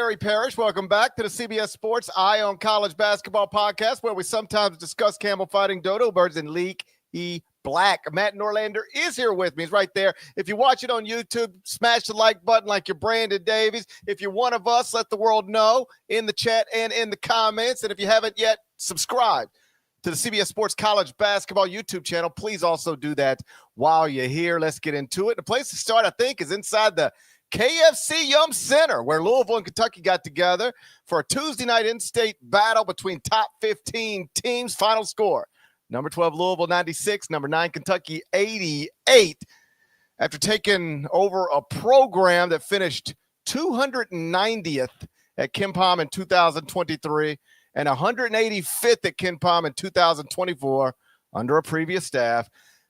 Gary Parrish. Welcome back to the CBS Sports Eye on College Basketball podcast, where we sometimes discuss camel fighting, dodo birds, and league black. Matt Norlander is here with me. He's right there. If you watch it on YouTube, smash the like button like you're Brandon Davies. If you're one of us, let the world know in the chat and in the comments. And if you haven't yet, subscribe to the CBS Sports College Basketball YouTube channel. Please also do that while you're here. Let's get into it. The place to start, I think, is inside the KFC Yum Center, where Louisville and Kentucky got together for a Tuesday night in-state battle between top 15 teams. Final score, number 12 Louisville 96, number 9 Kentucky 88. After taking over a program that finished 290th at KenPom in 2023 and 185th at KenPom in 2024 under a previous staff,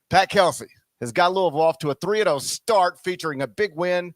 Pat Kelsey has got Louisville off to a 3-0 start, featuring a big win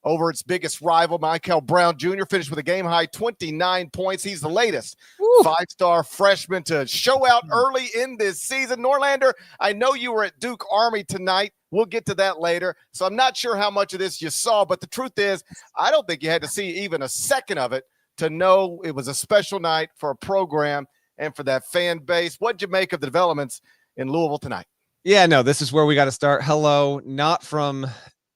over its biggest rival. Mikel Brown Jr. finished with a game-high 29 points. He's the latest five-star freshman to show out early in this season. Norlander, I know you were at Duke Army tonight. We'll get to that later. So I'm not sure how much of this you saw, but the truth is I don't think you had to see even a second of it to know it was a special night for a program and for that fan base. What'd you make of the developments in Louisville tonight? Yeah, no, this is where we got to start. Hello, not from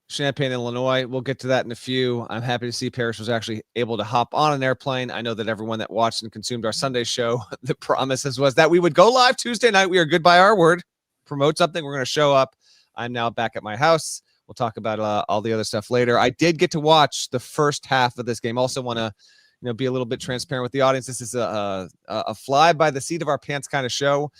Champaign, Illinois. We'll get to that in a few. I'm happy to see Parrish was actually able to hop on an airplane. I know that everyone that watched and consumed our Sunday show, the promises was that we would go live Tuesday night. We are good by our word. Promote something. We're going to show up. I'm now back at my house. We'll talk about all the other stuff later. I did get to watch the first half of this game. Also want to be a little bit transparent with the audience. This is a fly by the seat of our pants kind of show.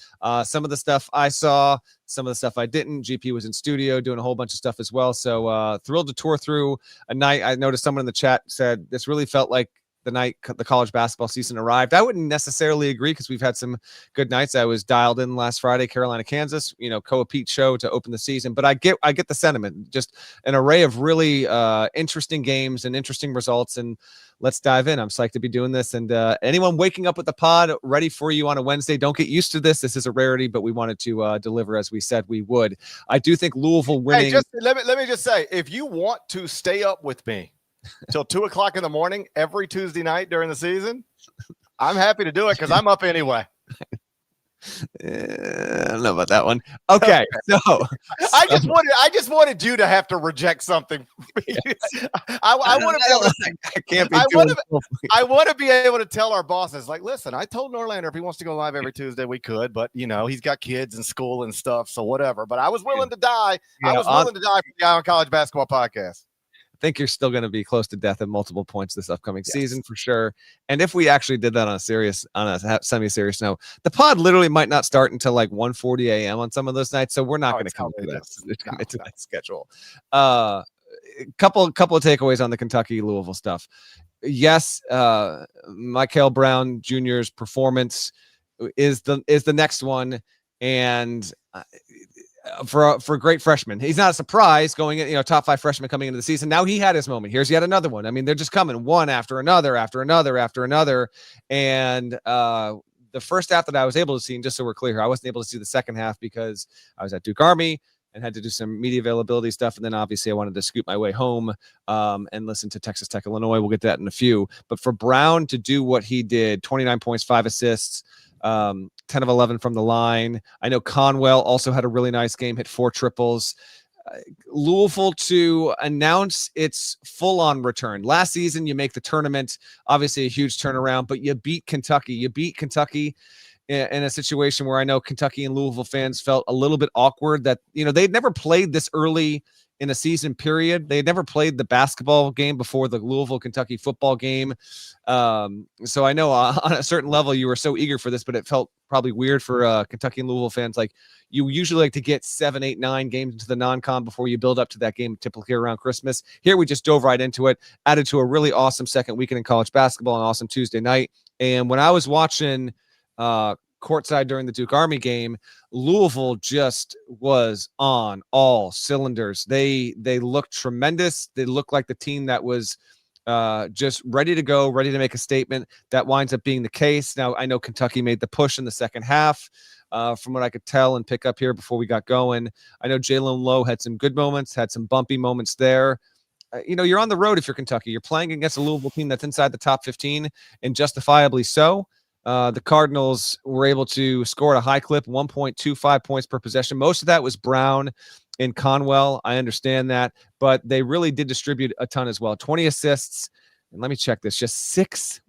Some of the stuff I saw, some of the stuff I didn't. GP was in studio doing a whole bunch of stuff as well. So thrilled to tour through a night. I noticed someone in the chat said this really felt like the night the college basketball season arrived. I wouldn't necessarily agree because we've had some good nights. I was dialed in last Friday, Carolina, Kansas, Koa Pete show to open the season. But I get the sentiment. Just an array of really interesting games and interesting results. And let's dive in. I'm psyched to be doing this. And anyone waking up with the pod ready for you on a Wednesday, don't get used to this. This is a rarity, but we wanted to deliver as we said we would. I do think Louisville winning. Hey, let me just say, if you want to stay up with me till 2:00 in the morning every Tuesday night during the season, I'm happy to do it because I'm up anyway. I don't know about that one. Okay, so I just wanted you to have to reject something. I want to be able to. I can't be. I want to be able to tell our bosses, like, listen, I told Norlander if he wants to go live every Tuesday, we could, but he's got kids and school and stuff, so whatever. But I was willing to die. I was willing to die for the Eye on College Basketball podcast. I think you're still going to be close to death at multiple points this upcoming season for sure. And if we actually did that on a semi-serious note, the pod literally might not start until like 1:40 a.m. on some of those nights. So we're not going to come to that. It's a nice schedule. Couple of takeaways on the Kentucky Louisville stuff. Yes, Mikel Brown Jr.'s performance is the next one, and for a great freshman, he's not a surprise going in, top 5 freshman coming into the season. Now he had his moment. Here's yet another one. I mean, they're just coming one after another. And the first half that I was able to see, and just so we're clear, I wasn't able to see the second half because I was at Duke Army and had to do some media availability stuff. And then obviously I wanted to scoot my way home and listen to Texas Tech, Illinois. We'll get to that in a few. But for Brown to do what he did, 29 points, 5 assists, 10 of 11 from the line. I know Conwell also had a really nice game, hit 4 triples. Louisville to announce its full-on return. Last season, you make the tournament, obviously a huge turnaround, but you beat Kentucky. You beat Kentucky in a situation where I know Kentucky and Louisville fans felt a little bit awkward that, they'd never played this early in a season period. They had never played the basketball game before the Louisville-Kentucky football game. So I know on a certain level you were so eager for this, but it felt probably weird for Kentucky and Louisville fans. Like, you usually like to get 7, 8, 9 games into the non-con before you build up to that game, typically around Christmas. Here we just dove right into it, added to a really awesome second weekend in college basketball, an awesome Tuesday night. And when I was watching courtside during the Duke Army game, Louisville just was on all cylinders. They looked tremendous. They looked like the team that was just ready to go, ready to make a statement. That winds up being the case. Now, I know Kentucky made the push in the second half. From what I could tell and pick up here before we got going, I know Jalen Lowe had some good moments, had some bumpy moments there. you're on the road if you're Kentucky. You're playing against a Louisville team that's inside the top 15, and justifiably so. The Cardinals were able to score at a high clip, 1.25 points per possession. Most of that was Brown and Conwell. I understand that, but they really did distribute a ton as well. 20 assists. And let me check this. Just six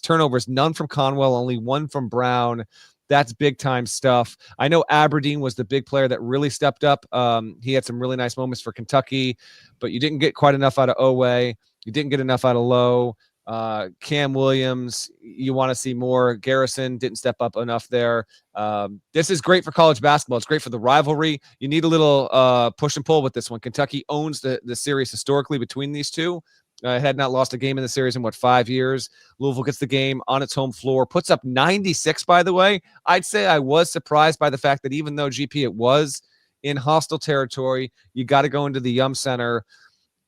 turnovers, none from Conwell, only one from Brown. That's big time stuff. I know Aberdeen was the big player that really stepped up. He had some really nice moments for Kentucky, but you didn't get quite enough out of Owe. You didn't get enough out of Lowe. Cam Williams, you want to see more. Garrison didn't step up enough there. This is great for college basketball. It's great for the rivalry. You need a little push and pull with this one. Kentucky owns the series historically between these two. Had not lost a game in the series in 5 years. Louisville gets the game on its home floor, puts up 96, by the way. I'd say I was surprised by the fact that even though GP it was in hostile territory, you got to go into the Yum Center.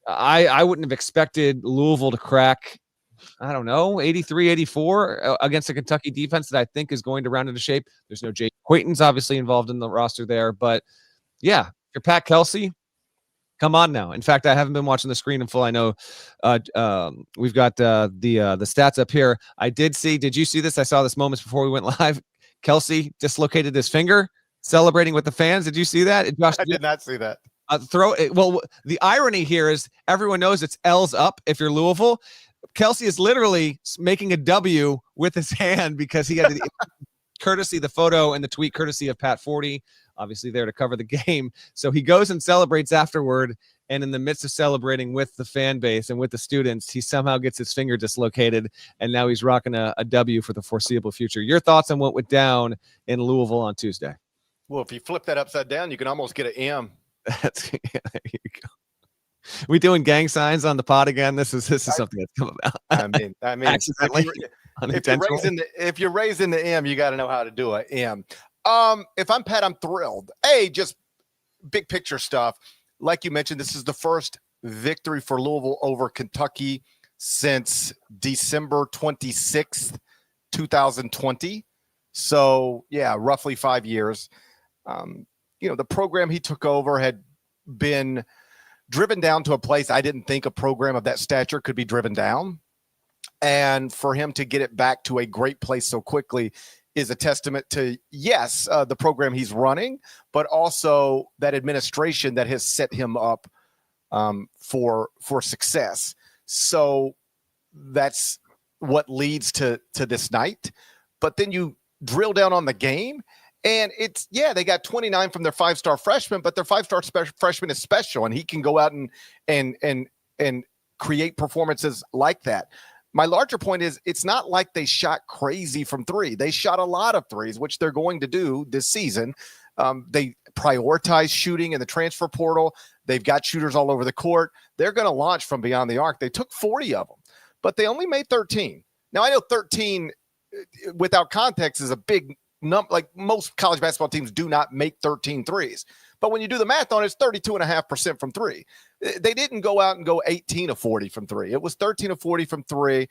I wouldn't have expected Louisville to crack, I don't know, 83, 84 against a Kentucky defense that I think is going to round into shape. There's no JT Creighton's obviously involved in the roster there, but yeah, if you're Pat Kelsey, come on now. In fact, I haven't been watching the screen in full. I know we've got the stats up here. Did you see this? I saw this moments before we went live. Kelsey dislocated his finger celebrating with the fans. Did you see that? I did not see that. Well, the irony here is everyone knows it's L's up if you're Louisville. Kelsey is literally making a W with his hand because he had the photo and the tweet courtesy of Pat Forty, obviously there to cover the game. So he goes and celebrates afterward, and in the midst of celebrating with the fan base and with the students, he somehow gets his finger dislocated, and now he's rocking a W for the foreseeable future. Your thoughts on what went down in Louisville on Tuesday? Well, if you flip that upside down, you can almost get an M. There you go. We doing gang signs on the pod again? This is something that's come about. I mean, accidentally. If you're raising the M, you got to know how to do an M. If I'm Pat, I'm thrilled. Just big picture stuff. Like you mentioned, this is the first victory for Louisville over Kentucky since December 26th, 2020. So yeah, roughly 5 years. The program he took over had been driven down to a place I didn't think a program of that stature could be driven down. And for him to get it back to a great place so quickly is a testament to, yes, the program he's running, but also that administration that has set him up for success. So that's what leads to this night. But then you drill down on the game, and they got 29 from their five-star freshman, but their five-star freshman is special, and he can go out and create performances like that. My larger point is it's not like they shot crazy from three. They shot a lot of threes, which they're going to do this season. They prioritize shooting in the transfer portal. They've got shooters all over the court. They're going to launch from beyond the arc. They took 40 of them, but they only made 13. Now, I know 13 without context is a big number. Like most college basketball teams do not make 13 threes. But when you do the math on it, it's 32.5% from three. They didn't go out and go 18 of 40 from three. It was 13 of 40 from three.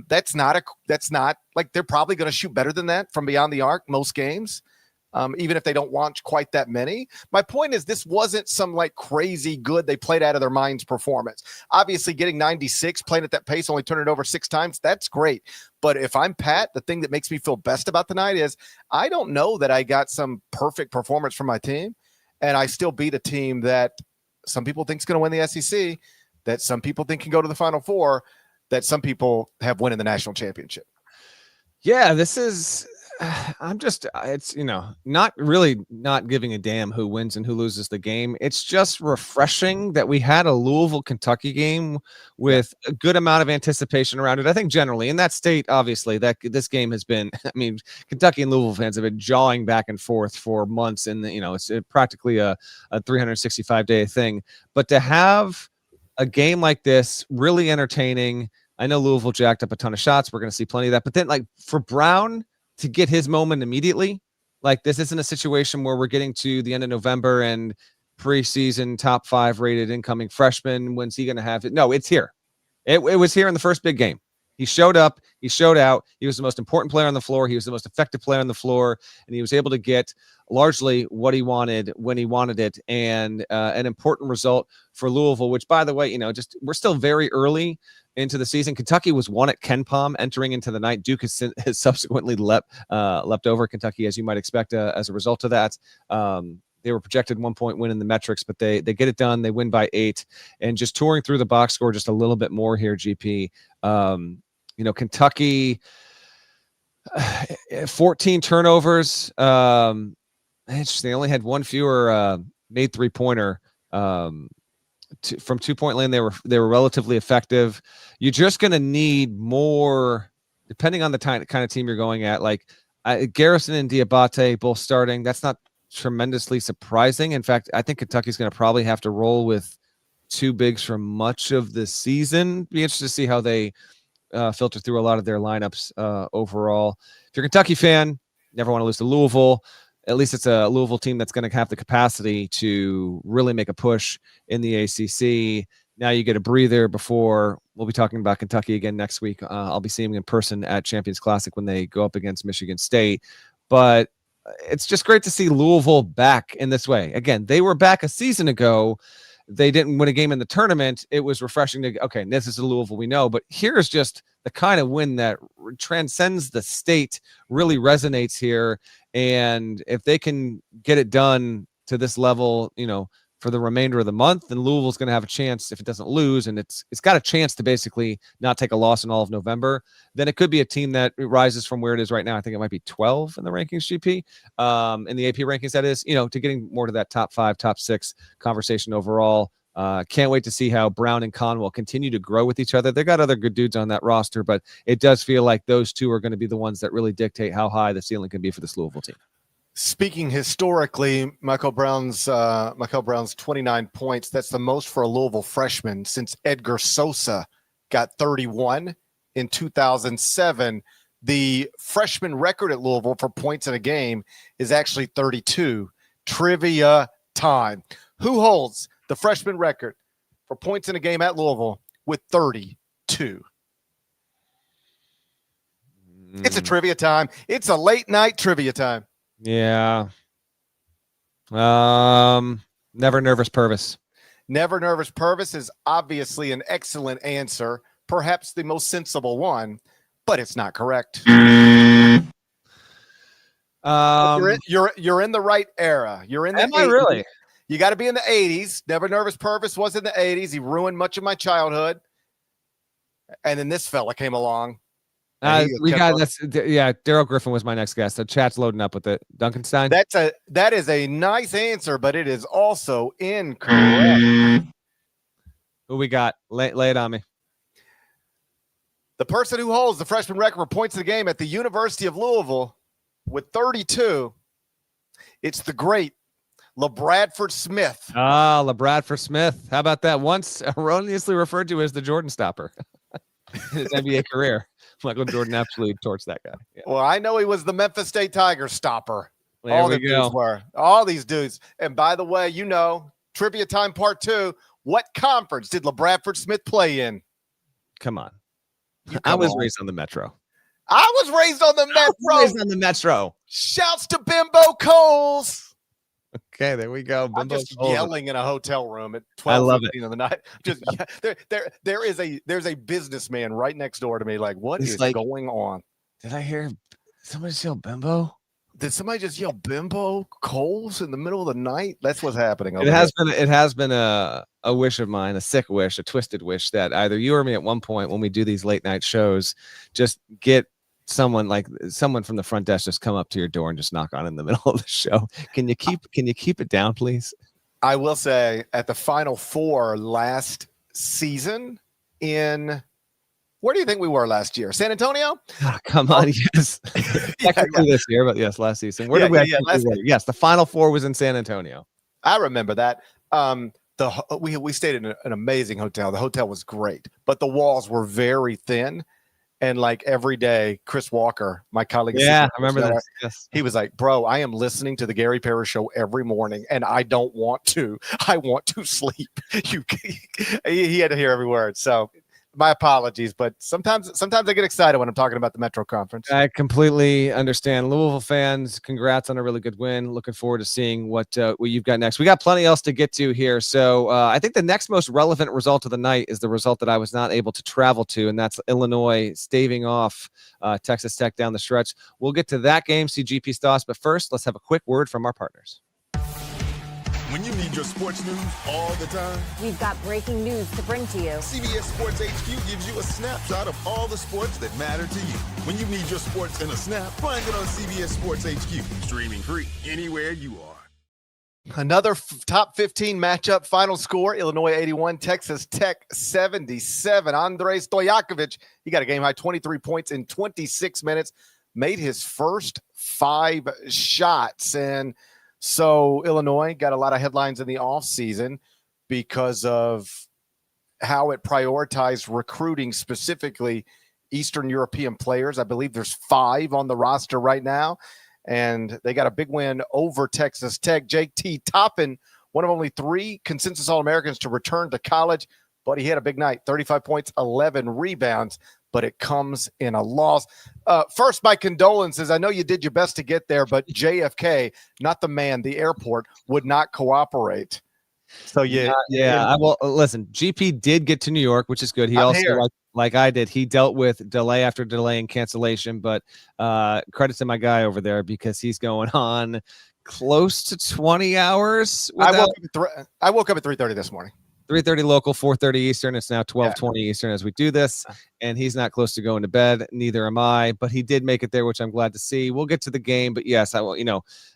That's not like they're probably going to shoot better than that from beyond the arc most games, even if they don't launch quite that many. My point is this wasn't some like crazy good they played out of their minds performance. Obviously getting 96, playing at that pace, only turning it over 6 times, that's great. But if I'm Pat, the thing that makes me feel best about the night is I don't know that I got some perfect performance from my team, and I still beat a team that some people think is going to win the SEC, that some people think can go to the Final Four, that some people have won in the national championship. Yeah, it's, not giving a damn who wins and who loses the game. It's just refreshing that we had a Louisville, Kentucky game with a good amount of anticipation around it. I think generally in that state, obviously, that this game has been, Kentucky and Louisville fans have been jawing back and forth for months, and it's practically a 365-day thing. But to have a game like this, really entertaining. I know Louisville jacked up a ton of shots. We're going to see plenty of that. But then, like, for Brown to get his moment immediately, like, this isn't a situation where we're getting to the end of November and preseason top 5 rated incoming freshman. When's he going to have it? No, it's here. It was here in the first big game. He showed up. He showed out. He was the most important player on the floor. He was the most effective player on the floor, and he was able to get largely what he wanted when he wanted it, and an important result for Louisville, which, by the way, just we're still very early into the season. Kentucky was one at KenPom entering into the night. Duke has subsequently leapt over Kentucky, as you might expect, as a result of that. They were projected 1 point win in the metrics, but they get it done. They win by 8, and just touring through the box score just a little bit more here, GP. Kentucky, 14 turnovers. Interesting. They only had one fewer made 3-pointer. From 2-point lane, they were relatively effective. You're just going to need more, depending on the kind of team you're going at. Like Garrison and Diabate both starting. That's not tremendously surprising. In fact, I think Kentucky's going to probably have to roll with 2 bigs for much of the season. Be interested to see how they filter through a lot of their lineups overall. If you're a Kentucky fan, never want to lose to Louisville. At least it's a Louisville team that's going to have the capacity to really make a push in the ACC. Now you get a breather before we'll be talking about Kentucky again next week. I'll be seeing them in person at Champions Classic when they go up against Michigan State. But it's just great to see Louisville back in this way. Again, they were back a season ago. They didn't win a game in the tournament. It was refreshing to, okay, this is a Louisville we know, but here's just the kind of win that transcends the state, really resonates here. And if they can get it done to this level, for the remainder of the month, then Louisville's going to have a chance, if it doesn't lose, and it's got a chance to basically not take a loss in all of November, then it could be a team that rises from where it is right now. I think it might be 12 in the rankings, GP, in the AP rankings, that is, to getting more to that top 5, top 6 conversation overall. Can't wait to see how Brown and Conwell continue to grow with each other. They got other good dudes on that roster, but it does feel like those two are going to be the ones that really dictate how high the ceiling can be for this Louisville team. Speaking historically, Mikel Brown's 29 points, that's the most for a Louisville freshman since Edgar Sosa got 31 in 2007. The freshman record at Louisville for points in a game is actually 32. Trivia time. Who holds the freshman record for points in a game at Louisville with 32? It's a trivia time. It's a late night trivia time. Yeah. Never Nervous Purvis. Never Nervous Purvis is obviously an excellent answer, perhaps the most sensible one, but it's not correct. You're in the right era. You're in the Am 80s. I really? You got to be in the 80s. Never Nervous Purvis was in the 80s. He ruined much of my childhood. And then this fella came along. Daryl Griffin was my next guest. The chat's loading up with it. Duncanstein. That is a nice answer, but it is also incorrect. Who we got? Lay it on me. The person who holds the freshman record for points in the game at the University of Louisville with 32, it's the great LaBradford Smith. LaBradford Smith. How about that? Once erroneously referred to as the Jordan Stopper. His NBA career. Michael Jordan absolutely torched that guy. Yeah. Well, I know he was the Memphis State Tigers stopper. There we go. All these dudes. And by the way, trivia time part 2. What conference did LaBradford Smith play in? Come on. I was raised on the Metro. I was raised on the Metro. Shouts to Bimbo Coles. Okay, there we go. I'm just yelling in a hotel room at 12:15 of the night. Just there's a businessman right next door to me. Like, what is going on? Did I hear somebody yell Bimbo? Did somebody just yell Bimbo Coles in the middle of the night? That's what's happening. It has been a wish of mine, a sick wish, a twisted wish that either you or me at one point when we do these late night shows, just get someone from the front desk just come up to your door and just knock on in the middle of the show. Can you keep it down, please? I will say at the Final Four last season where do you think we were last year? San Antonio? Oh, come on, yes. Technically this year, but yes, last season. Where did we Yes, the Final Four was in San Antonio. I remember that. We stayed in an amazing hotel. The hotel was great, but the walls were very thin. And like every day, Chris Walker, my colleague, I remember that. Yes. He was like, "Bro, I am listening to the Gary Parrish show every morning, and I don't want to. I want to sleep." He had to hear every word. So My apologies, but sometimes I get excited when I'm talking about the Metro Conference. I completely understand. Louisville fans, congrats on a really good win. Looking forward to seeing what you've got next. We got plenty else to get to here. So I think the next most relevant result of the night is the result that I was not able to travel to, and that's Illinois staving off Texas Tech down the stretch. We'll get to that game, see GP's thoughts, but first, let's have a quick word from our partners. When you need your sports news all the time, we've got breaking news to bring to you. CBS Sports HQ gives you a snapshot of all the sports that matter to you. When you need your sports in a snap, find it on CBS Sports HQ, streaming free anywhere you are. Another top 15 matchup. Final score: Illinois 81, Texas Tech 77. Andrej Stojakovic, he got a game high 23 points in 26 minutes, made his first 5 shots, and so Illinois got a lot of headlines in the offseason because of how it prioritized recruiting, specifically Eastern European players. I believe there's 5 on the roster right now, and they got a big win over Texas Tech. JT Toppin, one of only 3 consensus All-Americans to return to college, but he had a big night, 35 points, 11 rebounds, but it comes in a loss. First, my condolences. I know you did your best to get there, but JFK, not the man, the airport, would not cooperate. So I will listen. GP did get to New York, which is good. He also, like I did, he dealt with delay after delay and cancellation. But credit to my guy over there because he's going on close to 20 hours. I woke up at 3:30 this morning. 3:30 local, 4:30 Eastern. It's now 12:20 Eastern as we do this, and he's not close to going to bed. Neither am I, but he did make it there, which I'm glad to see. We'll get to the game, but yes, I will.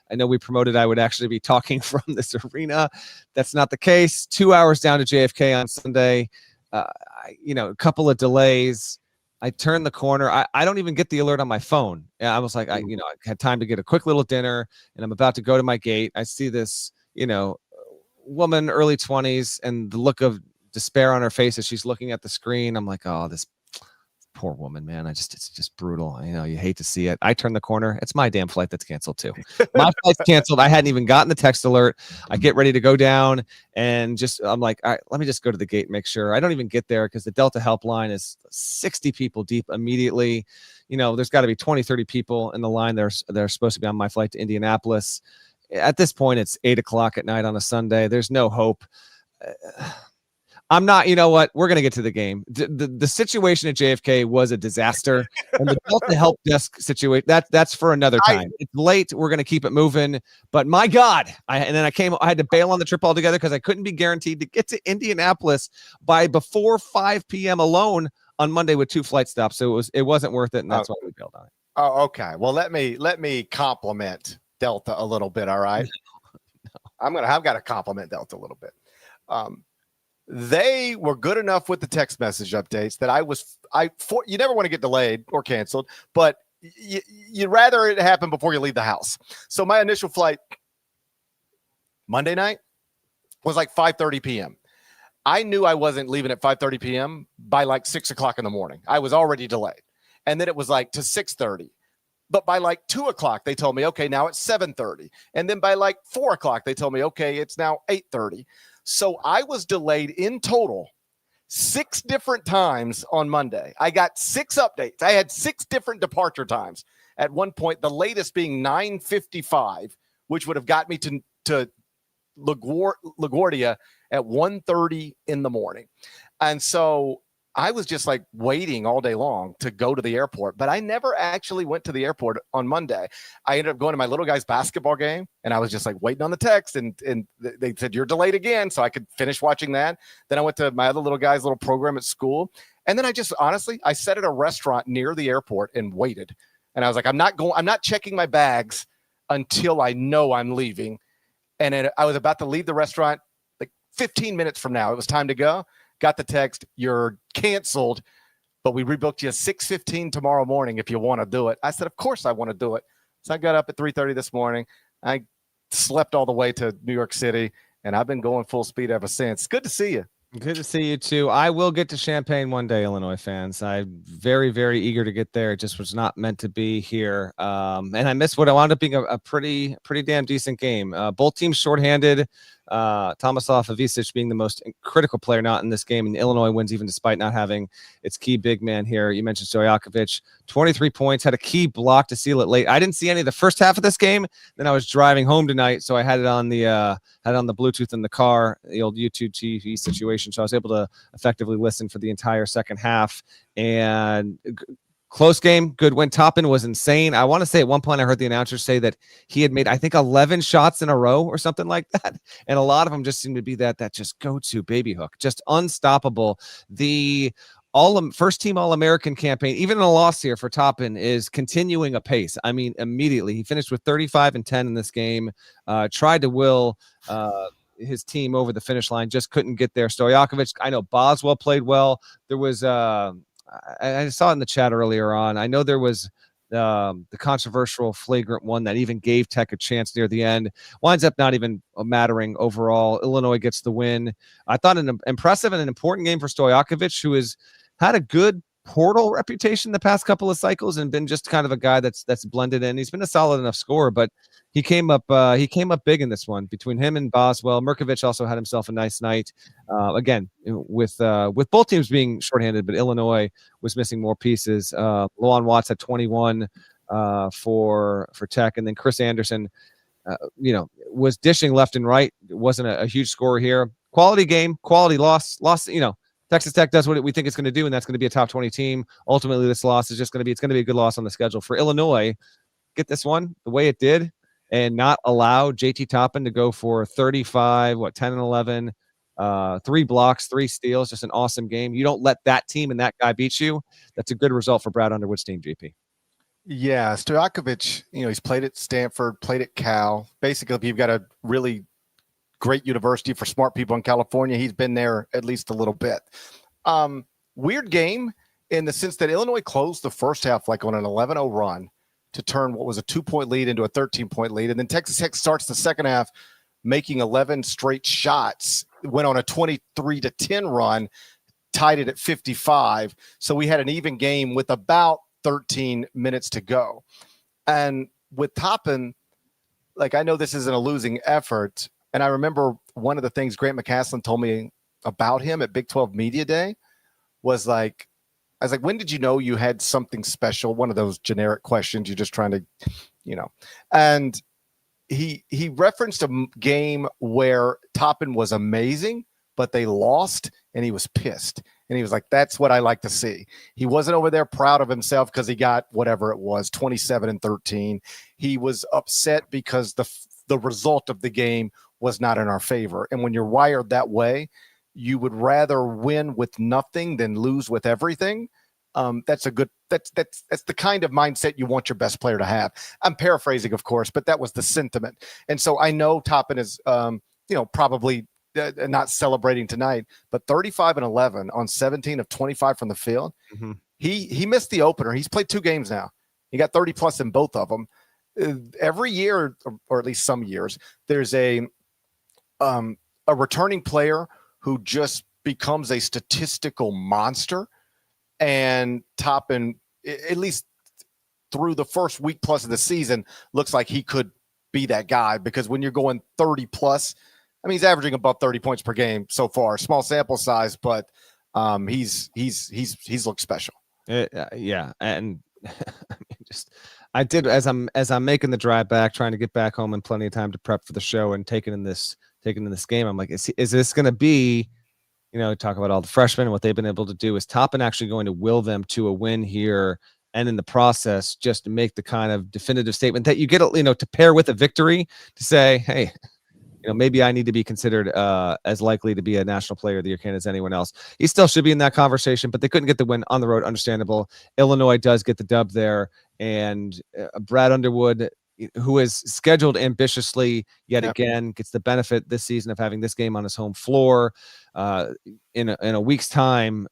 I know we promoted I would actually be talking from this arena. That's not the case. 2 hours down to JFK on Sunday. A couple of delays. I turned the corner. I don't even get the alert on my phone. I was like, I had time to get a quick little dinner, and I'm about to go to my gate. I see this, woman, early 20s, and the look of despair on her face as she's looking at the screen. I'm like, oh, this poor woman, man. It's just brutal. You hate to see it. I turn the corner. It's my damn flight that's canceled too. My flight's canceled. I hadn't even gotten the text alert. I get ready to go down, and I'm like, all right, let me just go to the gate and make sure. I don't even get there because the Delta helpline is 60 people deep immediately. There's got to be 20, 30 people in the line. They're supposed to be on my flight to Indianapolis. At this point, it's 8:00 at night on a Sunday. There's no hope. I'm not, you know what? We're going to get to the game. The situation at JFK was a disaster. And the Delta help desk situation, that's for another time. It's late. We're going to keep it moving. But my God, I had to bail on the trip altogether because I couldn't be guaranteed to get to Indianapolis by before 5 p.m. alone on Monday with 2 flight stops. So it wasn't worth it. And that's why we bailed on it. Oh, okay. Well, let me compliment Delta a little bit. All right. I've got to compliment Delta a little bit. They were good enough with the text message updates that you never want to get delayed or canceled, but you'd rather it happen before you leave the house. So my initial flight Monday night was like 5:30 p.m. I knew I wasn't leaving at 5:30 p.m. by like 6:00 in the morning. I was already delayed. And then it was like to 6:30. But by like 2:00, they told me, okay, now it's 7:30. And then by like 4:00, they told me, okay, it's now 8:30. So I was delayed in total 6 different times on Monday. I got 6 updates. I had 6 different departure times at one point, the latest being 9:55, which would have got me to LaGuardia at 1:30 in the morning. And so I was just like waiting all day long to go to the airport, but I never actually went to the airport on Monday. I ended up going to my little guy's basketball game, and I was just like waiting on the text, and they said, you're delayed again, so I could finish watching that. Then I went to my other little guy's little program at school, and then I sat at a restaurant near the airport and waited. And I was like, I'm not checking my bags until I know I'm leaving. And then I was about to leave the restaurant like 15 minutes from now. It was time to go. Got the text, you're canceled, but we rebooked you 6:15 tomorrow morning if you want to do it. I said, of course I want to do it. So I got up at 3:30 this morning. I slept all the way to New York City, and I've been going full speed ever since. Good to see you. Good to see you too. I will get to Champaign one day, Illinois fans. I'm very, very eager to get there. It just was not meant to be here. And I missed what I wound up being a pretty damn decent game. Both teams shorthanded. Tomislav Ivisic being the most critical player not in this game, and Illinois wins even despite not having its key big man here. You mentioned Stojakovic, 23 points, had a key block to seal it late. I didn't see any of the first half of this game. Then I was driving home tonight, so I had it on the Bluetooth in the car, the old YouTube TV situation, so I was able to effectively listen for the entire second half. And close game, good win. Toppin was insane. I want to say at one point I heard the announcer say that he had made, I think, 11 shots in a row or something like that. And a lot of them just seem to be that just go-to baby hook, just unstoppable. The first team All-American campaign, even in a loss here for Toppin, is continuing apace. I mean, immediately. He finished with 35 and 10 in this game, tried to will his team over the finish line, just couldn't get there. Stojakovic, I know Boswell played well. There was I saw it in the chat earlier on. I know there was the controversial flagrant one that even gave Tech a chance near the end. Winds up not even mattering overall. Illinois gets the win. I thought an impressive and an important game for Stojakovic, who has had a good portal reputation the past couple of cycles and been just kind of a guy that's blended in. He's been a solid enough scorer, but he came up big in this one between him and Boswell. Merkovich also had himself a nice night. Again, with both teams being shorthanded, but Illinois was missing more pieces. Loan Watts had 21 for Tech, and then Chris Anderson, was dishing left and right. It wasn't a huge score here. Quality game, quality loss. Texas Tech does what we think it's going to do, and that's going to be a top 20 team. Ultimately, this loss is it's going to be a good loss on the schedule for Illinois. Get this one the way it did, and not allow JT Toppin to go for 35, 10 and 11, 3 blocks, 3 steals. Just an awesome game. You don't let that team and that guy beat you. That's a good result for Brad Underwood's team, JP. Yeah, Stojakovic, he's played at Stanford, played at Cal. Basically, if you've got a really great university for smart people in California, he's been there at least a little bit. Weird game in the sense that Illinois closed the first half like on an 11-0 run to turn what was a 2-point lead into a 13-point lead. And then Texas Tech starts the second half making 11 straight shots, went on a 23-10 run, tied it at 55. So we had an even game with about 13 minutes to go. And with Toppin, I know this isn't a losing effort. And I remember one of the things Grant McCaslin told me about him at Big 12 Media Day was I was like, when did you know you had something special? One of those generic questions you're just trying to, And he referenced a game where Toppin was amazing, but they lost and he was pissed. And he was like, that's what I like to see. He wasn't over there proud of himself because he got whatever it was, 27 and 13. He was upset because the result of the game was not in our favor. And when you're wired that way, you would rather win with nothing than lose with everything. That's the kind of mindset you want your best player to have. I'm paraphrasing, of course, but that was the sentiment. And so I know Toppin is, probably not celebrating tonight, but 35 and 11 on 17 of 25 from the field. Mm-hmm. He missed the opener. He's played 2 games now. He got 30 plus in both of them. Every year, or at least some years, there's a returning player who just becomes a statistical monster. And Toppin, at least through the first week plus of the season, looks like he could be that guy, because when you're going 30 plus, I mean, he's averaging above 30 points per game so far. Small sample size, but he's looked special. Yeah, and I did as I'm making the drive back, trying to get back home in plenty of time to prep for the show and taking in this game. I'm like, is this going to be, talk about all the freshmen and what they've been able to do. Is Toppin actually going to will them to a win here, and in the process, just to make the kind of definitive statement that you get, to pair with a victory to say, hey, maybe I need to be considered as likely to be a National Player of the Year candidate as anyone else. He still should be in that conversation, but they couldn't get the win on the road. Understandable. Illinois does get the dub there, and Brad Underwood, who is scheduled ambitiously yet again, gets the benefit this season of having this game on his home floor. In a week's time,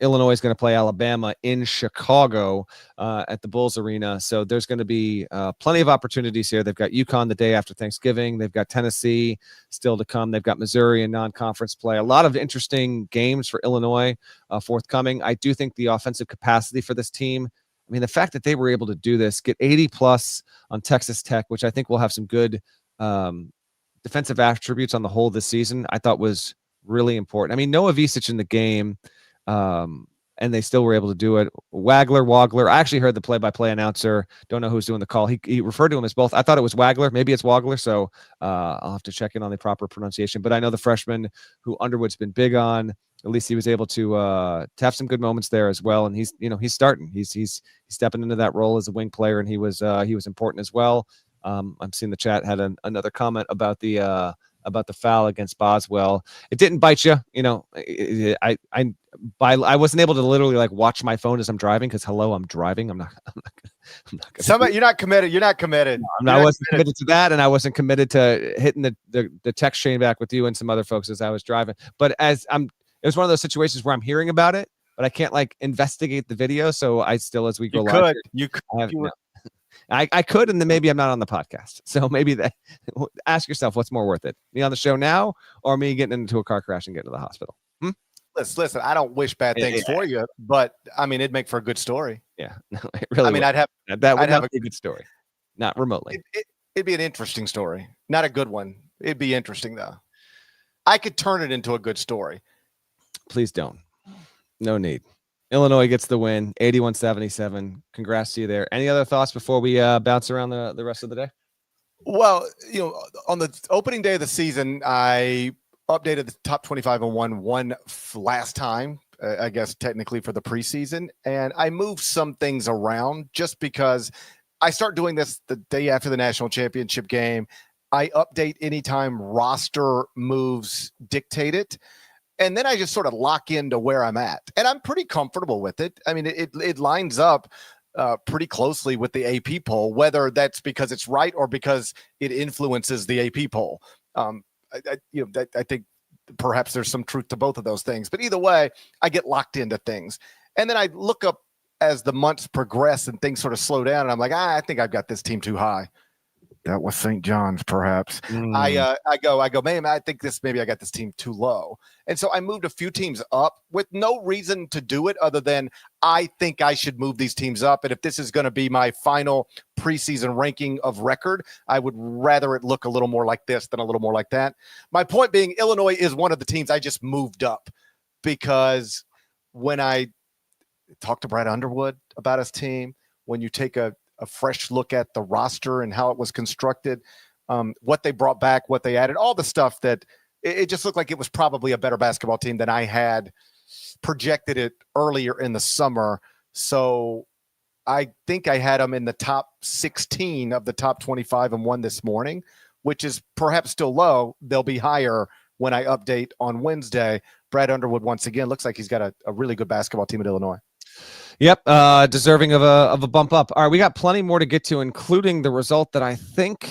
Illinois is going to play Alabama in Chicago at the Bulls Arena. So there's going to be plenty of opportunities here. They've got UConn the day after Thanksgiving. They've got Tennessee still to come. They've got Missouri in non-conference play. A lot of interesting games for Illinois forthcoming. I do think the offensive capacity for this team, I mean, the fact that they were able to do this, get 80 plus on Texas Tech, which I think will have some good defensive attributes on the whole this season, I thought was really important. I mean, Noah Visic in the game, and they still were able to do it. Wagler. I actually heard the play-by-play announcer. Don't know who's doing the call. He referred to him as both. I thought it was Wagler. Maybe it's Wagler. So I'll have to check in on the proper pronunciation. But I know the freshman who Underwood's been big on. At least he was able to have some good moments there as well. And he's starting. He's stepping into that role as a wing player, and he was important as well. I'm seeing the chat had another comment about the foul against Boswell. It didn't bite you. I wasn't able to literally like watch my phone as I'm driving because I'm driving. I'm not Somebody, you're not committed. You're not committed. I wasn't committed to that, and I wasn't committed to hitting the text chain back with you and some other folks as I was driving. But it was one of those situations where I'm hearing about it, but I can't like investigate the video. So I still, as we go live, I could, and then maybe I'm not on the podcast. So maybe ask yourself, what's more worth it? Me on the show now, or me getting into a car crash and getting to the hospital? Listen, I don't wish bad things for you, but I mean, it'd make for a good story. Yeah, no, it really. I mean, that would have a good story, not remotely. It'd be an interesting story, not a good one. It'd be interesting though. I could turn it into a good story. Please don't. No need. Illinois gets the win, 81-77. Congrats to you there. Any other thoughts before we bounce around the rest of the day? Well, on the opening day of the season, I updated the top 25 and one last time, I guess technically for the preseason, and I moved some things around just because I start doing this the day after the national championship game. I update anytime roster moves dictate it. And then I just sort of lock into where I'm at, and I'm pretty comfortable with it. I mean, it lines up pretty closely with the AP poll, whether that's because it's right or because it influences the AP poll. I think perhaps there's some truth to both of those things, but either way, I get locked into things, and then I look up as the months progress and things sort of slow down, and I'm like, I think I've got this team too high. That was St. John's, perhaps. I go, man, I think maybe I got this team too low. And so I moved a few teams up with no reason to do it other than I think I should move these teams up. And if this is going to be my final preseason ranking of record, I would rather it look a little more like this than a little more like that. My point being, Illinois is one of the teams I just moved up because when I talked to Brad Underwood about his team, when you take a fresh look at the roster and how it was constructed, what they brought back, what they added, all the stuff that it just looked like it was probably a better basketball team than I had projected it earlier in the summer. So I think I had them in the top 16 of the top 25 and one this morning, which is perhaps still low. They'll be higher when I update on Wednesday. Brad Underwood, once again, looks like he's got a really good basketball team at Illinois. Yep, deserving of a bump up. All right, we got plenty more to get to, including the result that I think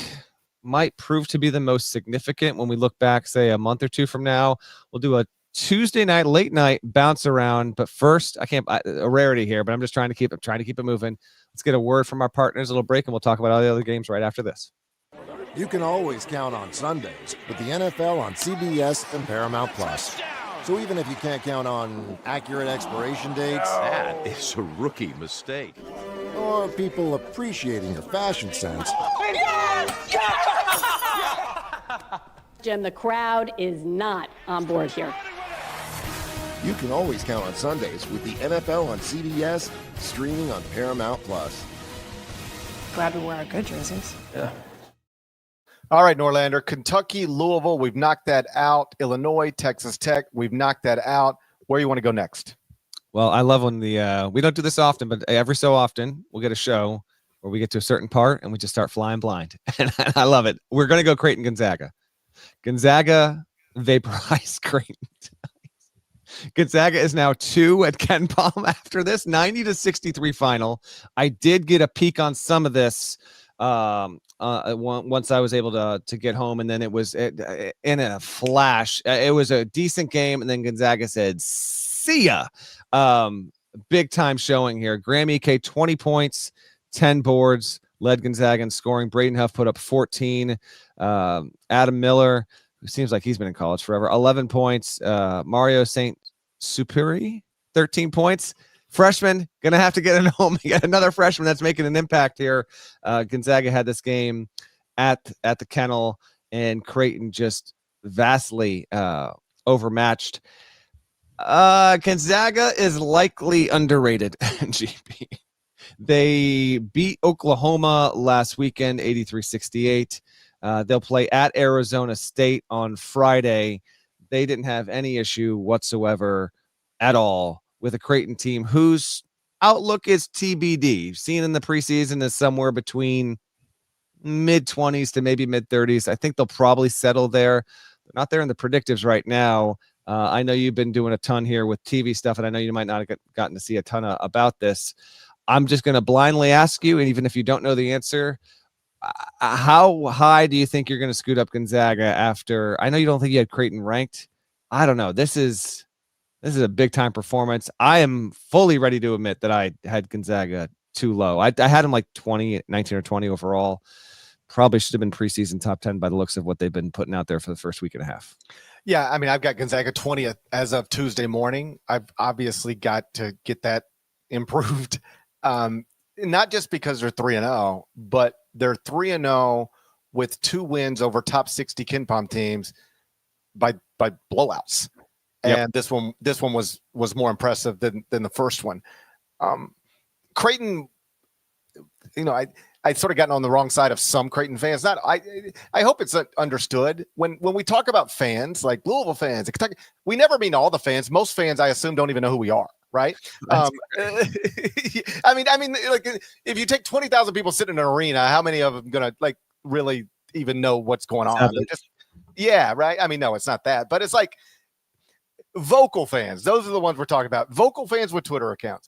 might prove to be the most significant when we look back, say, a month or two from now. We'll do a Tuesday night, late night bounce around. But first, a rarity here, but I'm just trying to keep it moving. Let's get a word from our partners, a little break, and we'll talk about all the other games right after this. You can always count on Sundays with the NFL on CBS and Paramount Plus. So even if you can't count on accurate expiration dates, that is a rookie mistake, or people appreciating your fashion sense, Jim, the crowd is not on board here. You can always count on Sundays with the NFL on CBS, streaming on Paramount Plus. Glad we wear our good jerseys. Yeah. All right, Norlander, Kentucky, Louisville, we've knocked that out. Illinois, Texas Tech, we've knocked that out. Where do you want to go next? Well, I love when we don't do this often, but every so often we'll get a show where we get to a certain part and we just start flying blind. And I love it. We're going to go Creighton, Gonzaga. Gonzaga vaporized Creighton. Gonzaga is now 2 at Ken Palm after this 90-63 final. I did get a peek on some of this once I was able to get home, and then it was in a flash. It was a decent game, and then Gonzaga said, "See ya." Big time showing here. Graham Ike 20 points, 10 boards, led Gonzaga in scoring. Braden Huff put up 14. Adam Miller, who seems like he's been in college forever, 11 points. Mario St. Superi, 13 points. Freshman, gonna have to get it home. You got another freshman that's making an impact here. Gonzaga had this game at the Kennel, and Creighton just vastly overmatched. Gonzaga is likely underrated. GP. They beat Oklahoma last weekend, 83-68. They'll play at Arizona State on Friday. They didn't have any issue whatsoever at all with a Creighton team whose outlook is TBD. Seen in the preseason is somewhere between mid-20s to maybe mid-30s. I think they'll probably settle there. They're not there in the predictives right now. I know you've been doing a ton here with TV stuff, and I know you might not have gotten to see a ton about this. I'm just going to blindly ask you, and even if you don't know the answer, how high do you think you're going to scoot up Gonzaga after? I know you don't think you had Creighton ranked. I don't know. This is a big-time performance. I am fully ready to admit that I had Gonzaga too low. I had them like 19 or 20 overall. Probably should have been preseason top 10 by the looks of what they've been putting out there for the first week and a half. Yeah, I mean, I've got Gonzaga 20th as of Tuesday morning. I've obviously got to get that improved. Not just because they're 3-0, but they're 3-0 with 2 wins over top 60 KenPom teams by blowouts. Yep. And this one was more impressive than the first one. Creighton, I'd sort of gotten on the wrong side of some Creighton fans. I hope it's understood when we talk about fans, like Louisville fans, Kentucky, we never mean all the fans. Most fans, I assume, don't even know who we are, right? I mean, like if you take 20,000 people sitting in an arena, how many of them gonna like really even know what's going on? Yeah, right. I mean, no, it's not that, but it's like vocal fans. Those are the ones we're talking about. Vocal fans with Twitter accounts.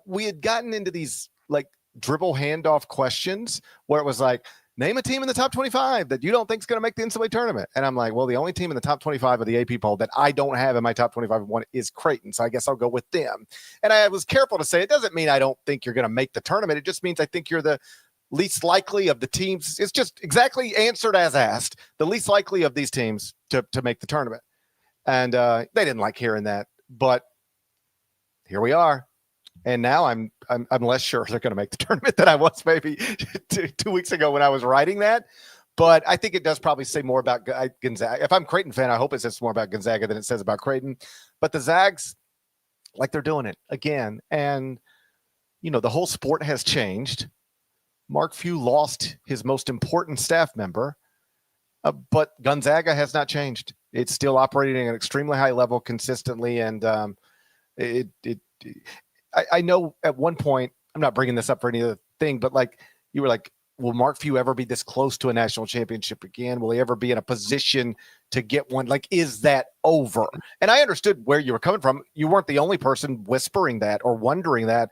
We had gotten into these like dribble handoff questions where it was like, name a team in the top 25 that you don't think is going to make the NCAA tournament. And I'm like, well, the only team in the top 25 of the AP poll that I don't have in my top 25 one is Creighton. So I guess I'll go with them. And I was careful to say, it doesn't mean I don't think you're going to make the tournament. It just means I think you're the least likely of the teams. It's just exactly answered as asked, the least likely of these teams to make the tournament. And they didn't like hearing that, but here we are. And now I'm less sure they're going to make the tournament than I was maybe 2 weeks ago when I was writing that. But I think it does probably say more about Gonzaga. If I'm a Creighton fan, I hope it says more about Gonzaga than it says about Creighton. But the Zags, like they're doing it again. And, the whole sport has changed. Mark Few lost his most important staff member, but Gonzaga has not changed. It's still operating at an extremely high level consistently. And I know at one point, I'm not bringing this up for any other thing, but like you were like, will Mark Few ever be this close to a national championship again? Will he ever be in a position to get one? Like, is that over? And I understood where you were coming from. You weren't the only person whispering that or wondering that,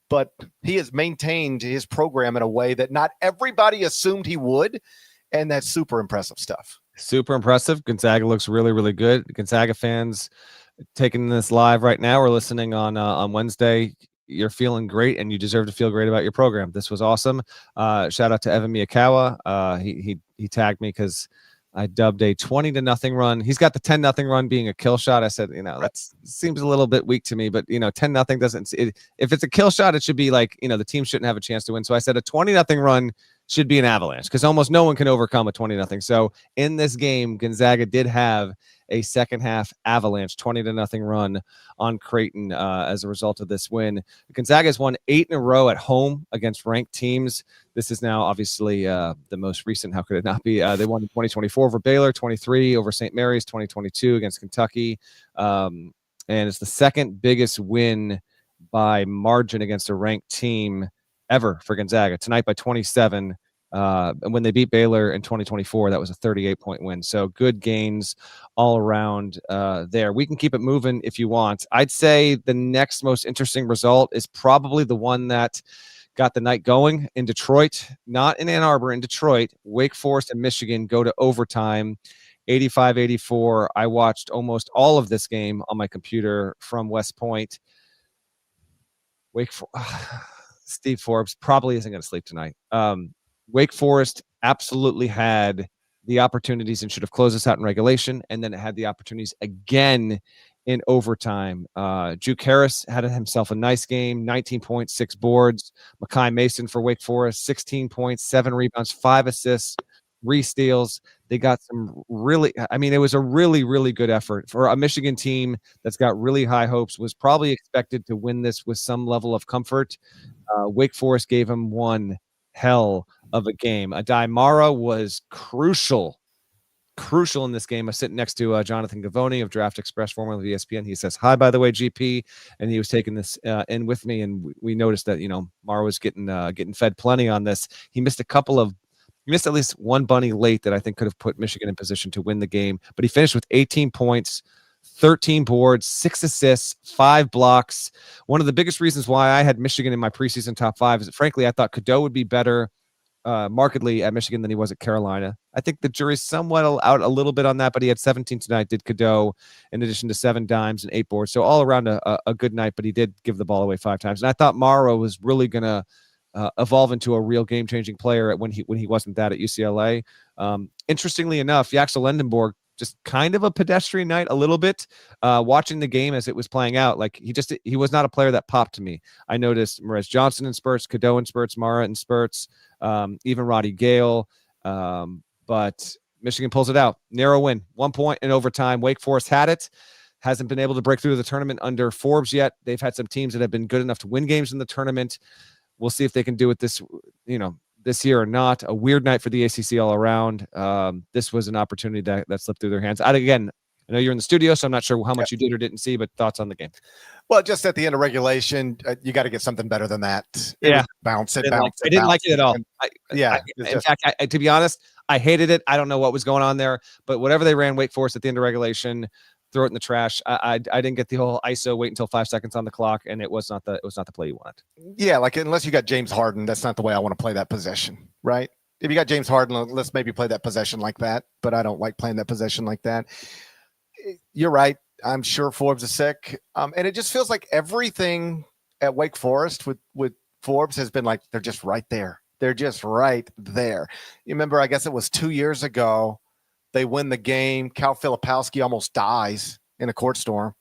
but he has maintained his program in a way that not everybody assumed he would. And that's super impressive stuff. Super impressive. Gonzaga looks really, really good. Gonzaga fans taking this live right now or listening on Wednesday, you're feeling great and you deserve to feel great about your program. This was awesome. Shout out to Evan Miyakawa. He tagged me because I dubbed a 20-0 run. He's got the 10-0 run being a kill shot. I said, that seems a little bit weak to me, but 10-0 doesn't. If it's a kill shot, it should be like the team shouldn't have a chance to win. So I said a 20-0 run should be an avalanche because almost no one can overcome a 20-0. So in this game, Gonzaga did have a second half avalanche 20-0 run on Creighton as a result of this win. Gonzaga has won 8 in a row at home against ranked teams. This is now obviously the most recent. How could it not be? They won in 2024 over Baylor, 23 over St. Mary's, 2022 against Kentucky. And it's the second biggest win by margin against a ranked team ever for Gonzaga. Tonight by 27. And when they beat Baylor in 2024, that was a 38-point win. So good gains all around there. We can keep it moving if you want. I'd say the next most interesting result is probably the one that got the night going in Detroit, not in Ann Arbor, in Detroit. Wake Forest and Michigan go to overtime, 85-84. I watched almost all of this game on my computer from West Point. Steve Forbes probably isn't going to sleep tonight. Wake Forest absolutely had the opportunities and should have closed this out in regulation, and then it had the opportunities again in overtime. Juke Harris had himself a nice game, 19 points, 6 boards. Makai Mason for Wake Forest, 16 points, 7 rebounds, 5 assists, 3 steals. They got some really, I mean, it was a really, really good effort for a Michigan team that's got really high hopes, was probably expected to win this with some level of comfort. Wake Forest gave him one hell of a game. Adai Mara was crucial in this game. I was sitting next to Jonathan Gavoni of Draft Express, formerly of ESPN. He says, hi, by the way, GP. And he was taking this in with me. And we noticed that, Mara was getting fed plenty on this. He missed at least one bunny late that I think could have put Michigan in position to win the game. But he finished with 18 points, 13 boards, 6 assists, 5 blocks. One of the biggest reasons why I had Michigan in my preseason top 5 is that, frankly, I thought Cadeau would be better markedly at Michigan than he was at Carolina. I think the jury's somewhat out a little bit on that, but he had 17 tonight, did Cadeau, in addition to 7 dimes and 8 boards. So all around a good night, but he did give the ball away 5 times. And I thought Mara was really going to evolve into a real game-changing player when he wasn't that at UCLA. Interestingly enough, Yaxel Lendenborg, just kind of a pedestrian night a little bit, watching the game as it was playing out. Like he was not a player that popped to me. I noticed Morez Johnson in spurts, Cadeau in spurts, Mara in spurts, even Roddy Gale. But Michigan pulls it out. Narrow win, 1 point in overtime. Wake Forest had it. Hasn't been able to break through the tournament under Forbes yet. They've had some teams that have been good enough to win games in the tournament. We'll see if they can do it this year or not. A weird night for the ACC all around. This was an opportunity that slipped through their hands. I know you're in the studio, so I'm not sure how much you did or didn't see, but thoughts on the game? Well, just at the end of regulation, you got to get something better than that. Yeah. Bounce it. I didn't like it at all. In fact, to be honest, I hated it. I don't know what was going on there, but whatever they ran Wake Forest at the end of regulation, throw it in the trash. I didn't get the whole ISO wait until 5 seconds on the clock, and it was not the play you wanted. Yeah, like unless you got James Harden, that's not the way I want to play that possession, right? If you got James Harden, let's maybe play that possession like that, but I don't like playing that possession like that. You're right. I'm sure Forbes is sick. And it just feels like everything at Wake Forest with Forbes has been like, they're just right there. They're just right there. You remember, I guess it was 2 years ago, they win the game. Cal Filipowski almost dies in a court storm.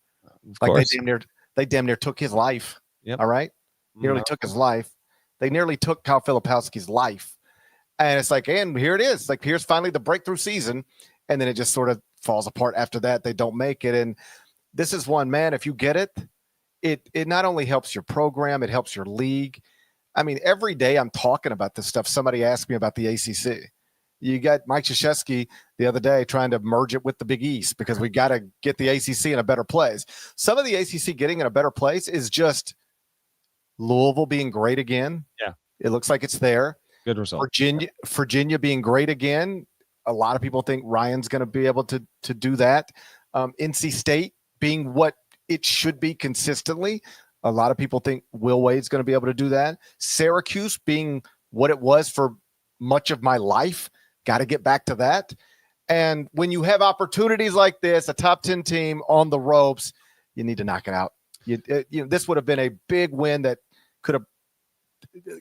Like they damn near took his life. Yep. All right. Nearly took his life. They nearly took Cal Filipowski's life. And it's like, and here it is. Like, here's finally the breakthrough season. And then it just sort of falls apart after that. They don't make it. And this is one, man, if you get it, it not only helps your program, it helps your league. I mean, every day I'm talking about this stuff. Somebody asked me about the ACC. You got Mike Krzyzewski the other day trying to merge it with the Big East because we got to get the ACC in a better place. Some of the ACC getting in a better place is just Louisville being great again. Yeah. It looks like it's there. Good result. Virginia being great again. A lot of people think Ryan's going to be able to do that. NC State being what it should be consistently. A lot of people think Will Wade's going to be able to do that. Syracuse being what it was for much of my life. Got to get back to that. And when you have opportunities like this, a top 10 team on the ropes, you need to knock it out. This would have been a big win that could have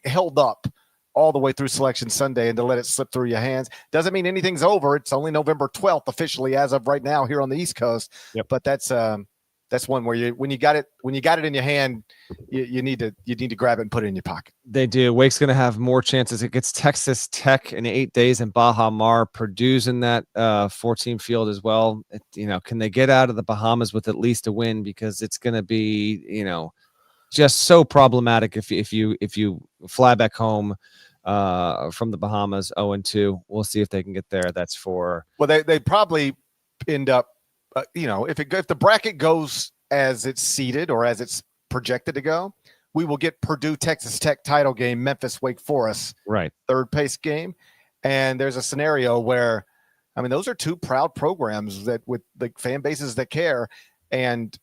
held up all the way through Selection Sunday, and to let it slip through your hands doesn't mean anything's over. It's only November 12th officially as of right now here on the East Coast. Yep. But that's one where when you got it in your hand, you need to grab it and put it in your pocket. They do. Wake's going to have more chances. It gets Texas Tech in 8 days and Baja Mar. Purdue's in that 4-team field as well. Can they get out of the Bahamas with at least a win? Because it's going to be, just so problematic if you fly back home from the Bahamas 0-2. We'll see if they can get there. That's for they probably end up. If the bracket goes as it's seeded or as it's projected to go, we will get Purdue, Texas Tech title game, Memphis, Wake Forest, right, third place game. And there's a scenario where, those are two proud programs that with the fan bases that care. And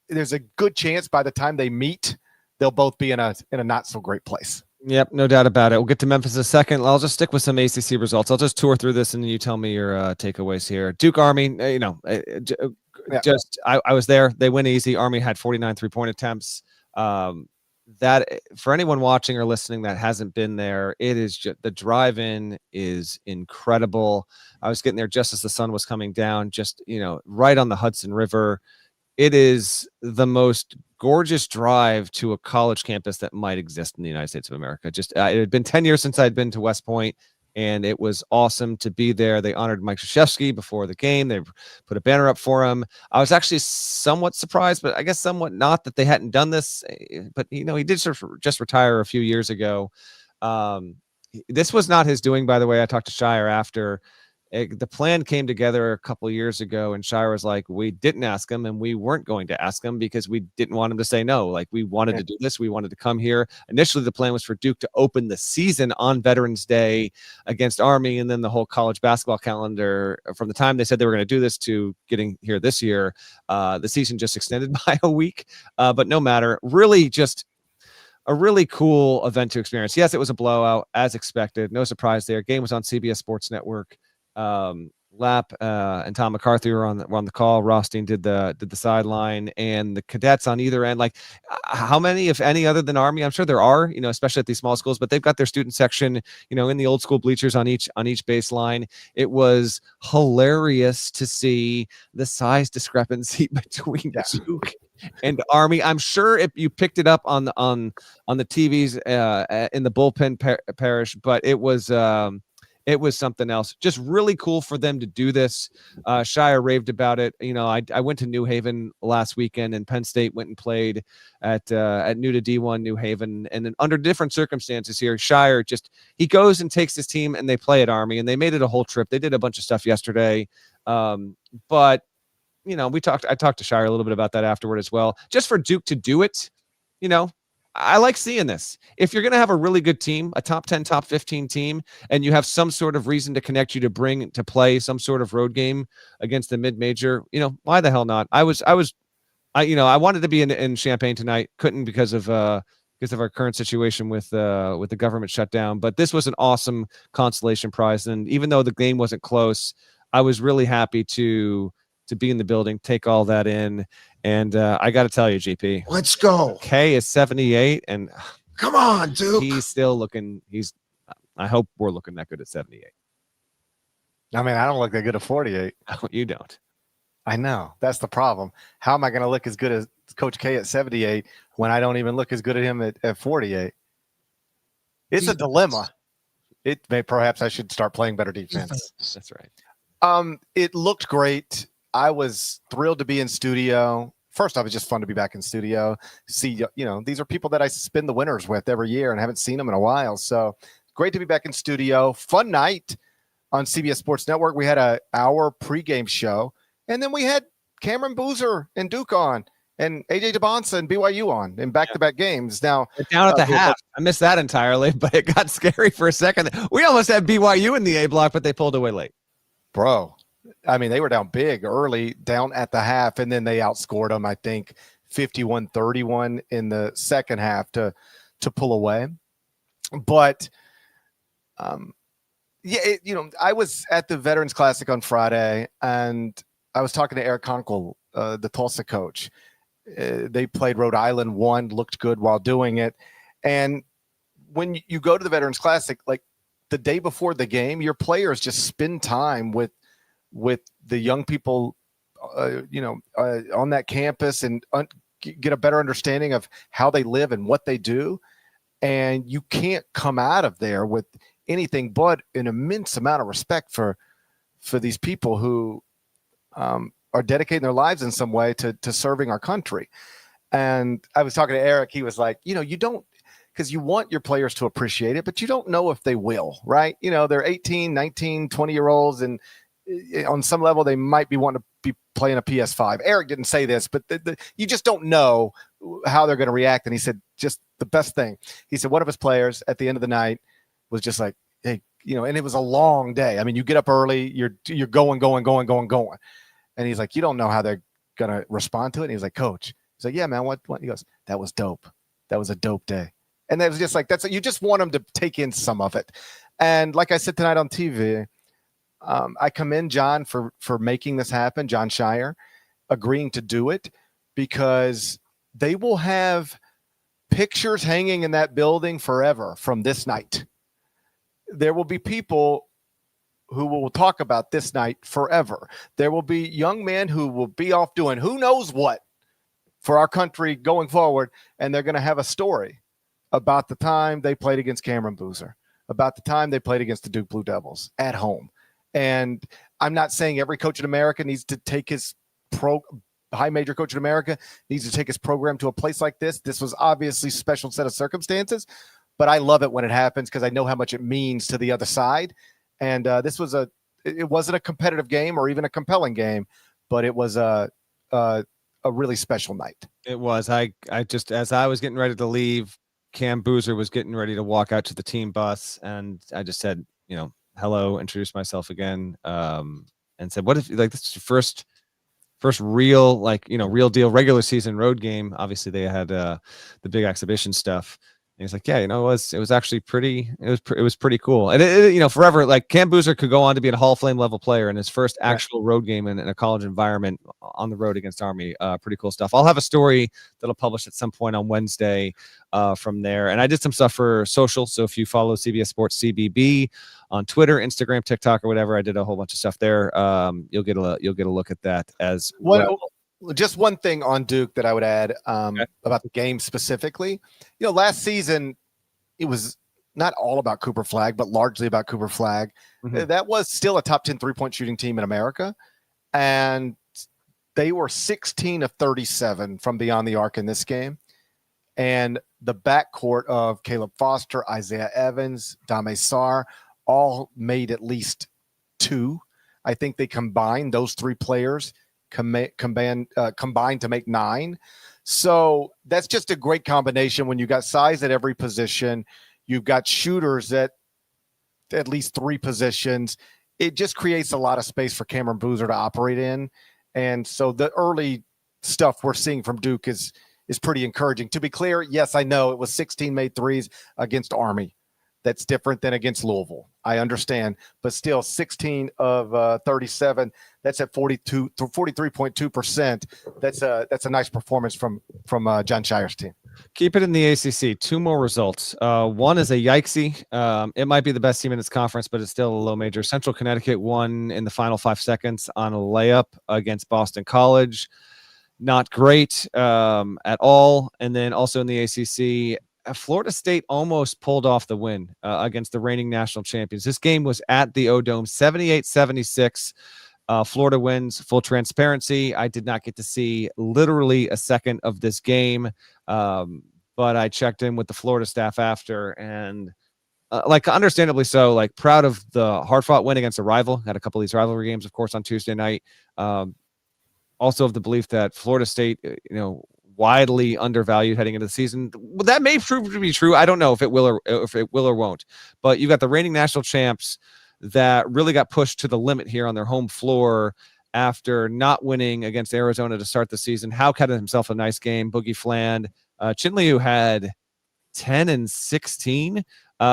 there's a good chance by the time they meet, they'll both be in a not so great place. Yep, no doubt about it. We'll get to Memphis in a second. I'll just stick with some ACC results. I'll just tour through this, and then you tell me your takeaways here. Duke Army, I was there. They win easy. Army had 49 3-point attempts. That for anyone watching or listening that hasn't been there, it is just, the drive-in is incredible. I was getting there just as the sun was coming down, just right on the Hudson River. It is the most gorgeous drive to a college campus that might exist in the United States of America. Just it had been 10 years since I'd been to West Point, and it was awesome to be there. They honored Mike Krzyzewski before the game. They put a banner up for him. I was actually somewhat surprised, but I guess somewhat not, that they hadn't done this. But he did sort of just retire a few years ago. This was not his doing, by the way. I talked to Shire after. The plan came together a couple of years ago, and Shire was like, we didn't ask him, and we weren't going to ask him because we didn't want him to say no. Like, we wanted to do this. We wanted to come here. Initially, the plan was for Duke to open the season on Veterans Day against Army, and then the whole college basketball calendar, from the time they said they were going to do this to getting here this year, the season just extended by a week. But no matter, really just a really cool event to experience. Yes, it was a blowout, as expected. No surprise there. Game was on CBS Sports Network. Lapp and Tom McCarthy were on the call. Rothstein did the sideline, and the cadets on either end. Like, how many, if any, other than Army? I'm sure there are, especially at these small schools, but they've got their student section, in the old school bleachers on each baseline. It was hilarious to see the size discrepancy between Duke and Army. I'm sure if you picked it up on the TVs in the bullpen, Parrish, but it was something else. Just really cool for them to do this. Shire raved about it. I went to New Haven last weekend, and Penn State went and played at new to D1 New Haven. And then under different circumstances here, Shire he goes and takes his team, and they play at Army, and they made it a whole trip. They did a bunch of stuff yesterday. But I talked to Shire a little bit about that afterward as well. Just for Duke to do it, I like seeing this. If you're going to have a really good team, a top 10, top 15 team, and you have some sort of reason to connect you to play some sort of road game against the mid-major, why the hell not? I wanted to be in Champaign tonight. Couldn't because of our current situation with the government shutdown. But this was an awesome consolation prize. And even though the game wasn't close, I was really happy to be in the building, take all that in. And I got to tell you, GP, Let's go. K is 78, and Come on, Duke. he's still looking. I hope we're looking that good at 78. I mean, I don't look that good at 48. Oh, you don't. I know. That's the problem. How am I going to look as good as Coach K at 78 when I don't even look as good at him at 48? It's a dilemma. Perhaps I should start playing better defense. That's right. It looked great. I was thrilled to be in studio. First off, it's just fun to be back in studio. See, these are people that I spend the winters with every year and haven't seen them in a while. So great to be back in studio. Fun night on CBS Sports Network. We had an hour pregame show, and then we had Cameron Boozer and Duke on, and AJ DeBonsa and BYU on in back-to-back games. Now, down at the half. I missed that entirely, but it got scary for a second. We almost had BYU in the A block, but they pulled away late. Bro, I mean, they were down big early, down at the half, and then they outscored them, I think, 51-31 in the second half to pull away. But, I was at the Veterans Classic on Friday, and I was talking to Eric Conkle, the Tulsa coach. They played Rhode Island, won, looked good while doing it. And when you go to the Veterans Classic, like the day before the game, your players just spend time with the young people, on that campus and get a better understanding of how they live and what they do. And you can't come out of there with anything but an immense amount of respect for these people who are dedicating their lives in some way to serving our country. And I was talking to Eric. He was like, you don't, because you want your players to appreciate it, but you don't know if they will, right? They're 18, 19, 20-year-olds, and on some level, they might be wanting to be playing a PS5. Eric didn't say this, but you just don't know how they're going to react. And he said, just the best thing. He said, one of his players at the end of the night was just like, hey, and it was a long day. I mean, you get up early, you're going. And he's like, you don't know how they're going to respond to it. And he's like, Coach. He's like, yeah, man, what? He goes, that was dope. That was a dope day. And that was just like, you just want them to take in some of it. And like I said tonight on TV, I commend John for making this happen, John Shire, agreeing to do it, because they will have pictures hanging in that building forever from this night. There will be people who will talk about this night forever. There will be young men who will be off doing who knows what for our country going forward, and they're going to have a story about the time they played against Cameron Boozer, about the time they played against the Duke Blue Devils at home. And I'm not saying every coach in America needs to take his high major coach in America needs to take his program to a place like this. This was obviously a special set of circumstances, but I love it when it happens because I know how much it means to the other side. And this was it wasn't a competitive game or even a compelling game, but it was a really special night. It was. I just, as I was getting ready to leave, Cam Boozer was getting ready to walk out to the team bus, and I just said, hello, introduced myself again, and said, what if, like, this is your first real, real deal regular season road game? Obviously they had the big exhibition stuff. And he's like, yeah, it was actually pretty, it was pretty cool. And forever, like, Cam Boozer could go on to be a Hall of Fame level player in his first actual road game in a college environment on the road against Army. Pretty cool stuff. I'll have a story that'll publish at some point on Wednesday from there. And I did some stuff for social. So if you follow CBS Sports CBB on Twitter, Instagram, TikTok, or whatever, I did a whole bunch of stuff there. You'll get a look at that as well. Just one thing on Duke that I would add about the game specifically. Last season, it was not all about Cooper Flagg, but largely about Cooper Flagg. Mm-hmm. That was still a top 10 3-point shooting team in America. And they were 16 of 37 from beyond the arc in this game. And the backcourt of Caleb Foster, Isaiah Evans, Dame Sarr all made at least 2. I think they combined, those 3 players combined to make 9. So that's just a great combination when you got size at every position. You've got shooters at least 3 positions. It just creates a lot of space for Cameron Boozer to operate in. And so the early stuff we're seeing from Duke is pretty encouraging. To be clear, yes, I know it was 16 made threes against Army. That's different than against Louisville. I understand, but still 16 of 37. That's at 43.2%. That's a nice performance from John Shire's team. Keep it in the ACC. 2 more results. One is a yikesy. It might be the best team in its conference, but it's still a low major. Central Connecticut won in the final 5 seconds on a layup against Boston College. Not great at all. And then also in the ACC, Florida State almost pulled off the win against the reigning national champions. This game was at the O-Dome, 78-76. Florida wins. Full transparency, I did not get to see literally a second of this game, but I checked in with the Florida staff after, and understandably so, proud of the hard-fought win against a rival. Had a couple of these rivalry games, of course, on Tuesday night. Also of the belief that Florida State, widely undervalued heading into the season. Well, that may prove to be true. I don't know if it will or won't. But you got the reigning national champs that really got pushed to the limit here on their home floor after not winning against Arizona to start the season. Houk had himself a nice game. Boogie Fland. Chinliu had 10 and 16.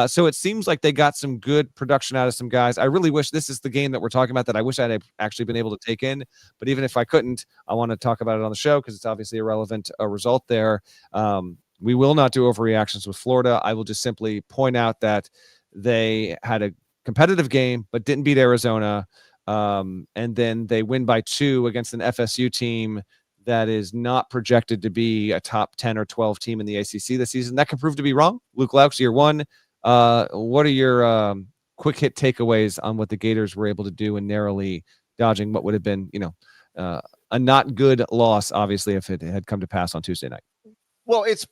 So it seems like they got some good production out of some guys. I really wish this is the game that we're talking about that I wish I'd actually been able to take in. But even if I couldn't, I want to talk about it on the show because it's obviously a relevant result there. We will not do overreactions with Florida. I will just simply point out that they had a competitive game but didn't beat Arizona. And then they win by 2 against an FSU team that is not projected to be a top 10 or 12 team in the ACC this season. That could prove to be wrong. Luke Laux, year 1. What are your quick hit takeaways on what the Gators were able to do in narrowly dodging what would have been, a not good loss, obviously, if it had come to pass on Tuesday night? Well, it's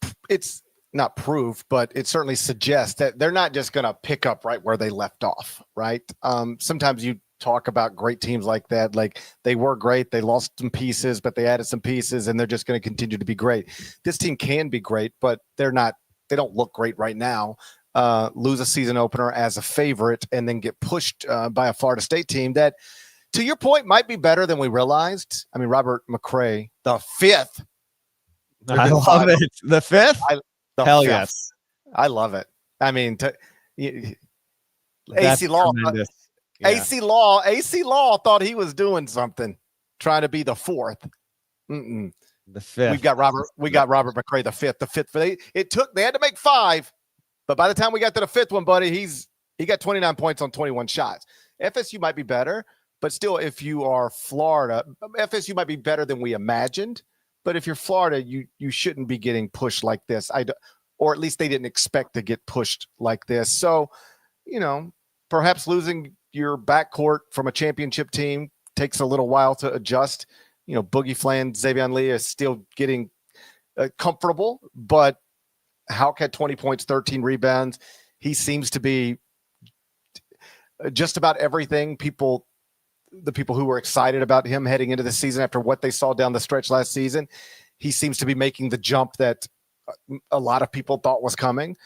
not proof, but it certainly suggests that they're not just going to pick up right where they left off, right? Sometimes you talk about great teams like that, like they were great, they lost some pieces, but they added some pieces, and they're just going to continue to be great. This team can be great, but they don't look great right now. Lose a season opener as a favorite and then get pushed by a Florida State team that, to your point, might be better than we realized. I mean, Robert McCray, the 5th. I love it. The 5th? Hell 5th. Yes. I love it. I mean, AC Law. Yeah. AC Law thought he was doing something, trying to be the 4th. The 5th. We got Robert McCray, the 5th. The 5th. They had to make 5. But by the time we got to the 5th one, buddy, he got 29 points on 21 shots. FSU might be better, but still, if you are Florida, FSU might be better than we imagined. But if you're Florida, you shouldn't be getting pushed like this. Or at least they didn't expect to get pushed like this. So perhaps losing your backcourt from a championship team takes a little while to adjust. Boogie Flan, Xavier Lee is still getting comfortable, but Houck had 20 points, 13 rebounds. He seems to be just about everything the people who were excited about him heading into the season after what they saw down the stretch last season. He seems to be making the jump that a lot of people thought was coming.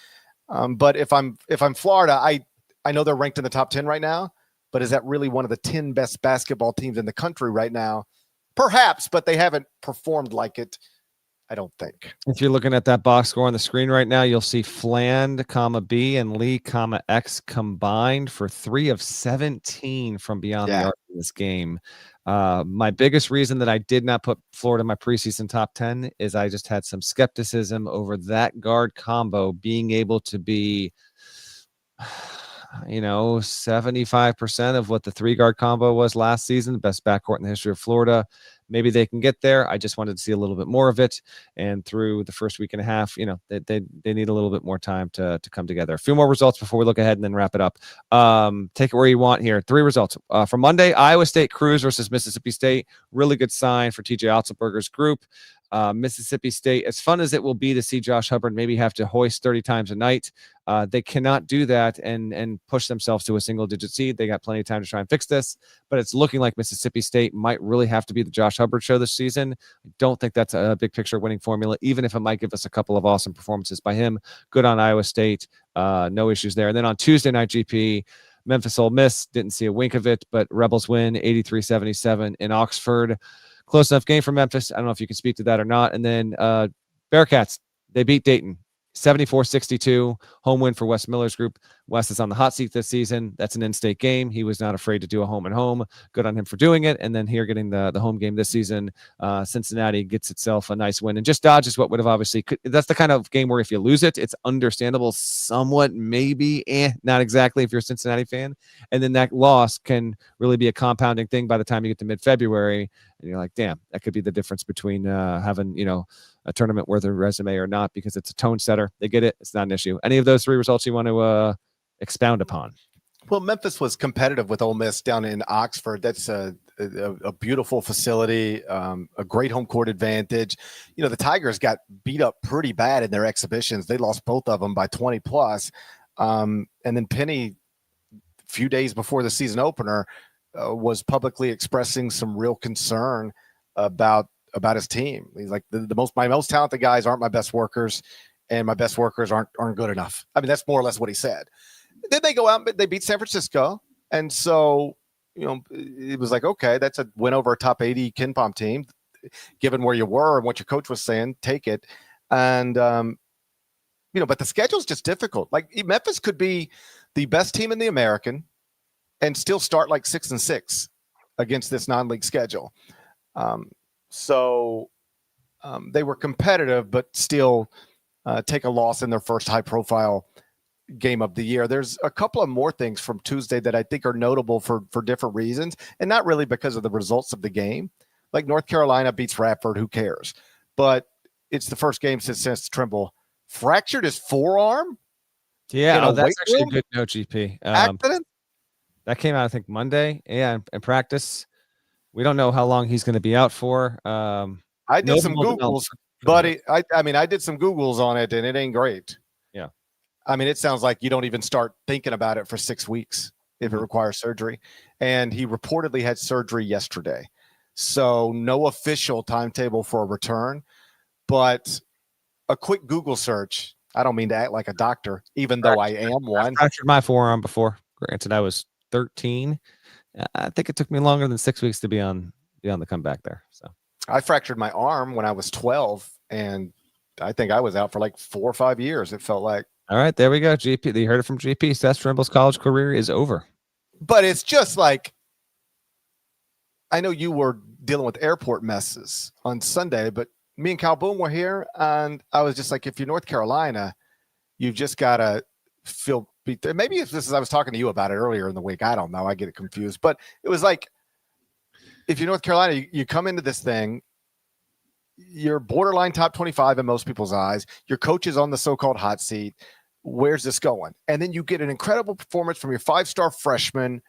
But if I'm Florida, I know they're ranked in the top 10 right now, but is that really one of the 10 best basketball teams in the country right now? Perhaps, but they haven't performed like it, I don't think. If you're looking at that box score on the screen right now, you'll see Fland, B, and Lee, X combined for 3 of 17 from beyond the arc in this game. My biggest reason that I did not put Florida in my preseason top 10 is I just had some skepticism over that guard combo being able to be 75% of what the 3-guard combo was last season, the best backcourt in the history of Florida. Maybe they can get there. I just wanted to see a little bit more of it. And through the first week and a half, they need a little bit more time to come together. A few more results before we look ahead and then wrap it up. Take it where you want here. 3 results. For Monday, Iowa State cruise versus Mississippi State. Really good sign for TJ Otzelberger's group. Mississippi State, as fun as it will be to see Josh Hubbard maybe have to hoist 30 times a night, they cannot do that and push themselves to a single-digit seed. They got plenty of time to try and fix this, but it's looking like Mississippi State might really have to be the Josh Hubbard show this season. I don't think that's a big picture winning formula, even if it might give us a couple of awesome performances by him. Good on Iowa State. No issues there. And then on Tuesday night GP, Memphis Ole Miss, didn't see a wink of it, but Rebels win 83-77 in Oxford. Close enough game for Memphis. I don't know if you can speak to that or not. And then Bearcats, they beat Dayton 74-62, home win for Wes Miller's group. Wes is on the hot seat this season. That's an in-state game. He was not afraid to do a home and home. Good on him for doing it. And then here getting the home game this season, Cincinnati gets itself a nice win and just dodges what would have obviously that's the kind of game where if you lose it, it's understandable somewhat, maybe, not exactly if you're a Cincinnati fan. And then that loss can really be a compounding thing by the time you get to mid-February. And you're like, damn, that could be the difference between having, a tournament worth of resume or not, because it's a tone setter. They get it. It's not an issue. Any of those 3 results you want to expound upon? Well, Memphis was competitive with Ole Miss down in Oxford. That's a beautiful facility, a great home court advantage. The Tigers got beat up pretty bad in their exhibitions. They lost both of them by 20 plus. And then Penny, a few days before the season opener, was publicly expressing some real concern about his team. He's like, my most talented guys aren't my best workers, and my best workers aren't good enough. I mean, that's more or less what he said. Then they go out and they beat San Francisco, and so it was like, okay, that's a win over a top 80 KenPom team. Given where you were and what your coach was saying, take it. And but the schedule's just difficult. Like Memphis could be the best team in the American and still start like 6-6 against this non-league schedule. So they were competitive, but still take a loss in their first high-profile game of the year. There's a couple of more things from Tuesday that I think are notable for different reasons, and not really because of the results of the game. Like North Carolina beats Radford, who cares? But it's the first game since Trimble fractured his forearm. Yeah, that's actually a good note, GP. Accident? That came out, I think, Monday. Yeah, in practice. We don't know how long he's going to be out for. I did some Googles, but I did some Googles on it, and it ain't great. Yeah. I mean, it sounds like you don't even start thinking about it for 6 weeks if it requires surgery. And he reportedly had surgery yesterday. So no official timetable for a return, but a quick Google search. I don't mean to act like a doctor, even though I am one. I fractured my forearm before. Granted, I was 13. I think it took me longer than 6 weeks to be on the comeback there. So I fractured my arm when I was 12, and I think I was out for like 4 or 5 years. It felt like. All right, there we go. GP, you heard it from GP. Seth Trimble's college career is over. But it's just like, I know you were dealing with airport messes on Sunday, but me and Cal Boone were here, and I was just like, if you're North Carolina, you've just got to feel beat there. Maybe if this is, I was talking to you about it earlier in the week. I don't know. I get it confused. But it was like, if you're North Carolina, you come into this thing, you're borderline top 25 in most people's eyes. Your coach is on the so-called hot seat. where's this going? And then you get an incredible performance from your 5-star freshman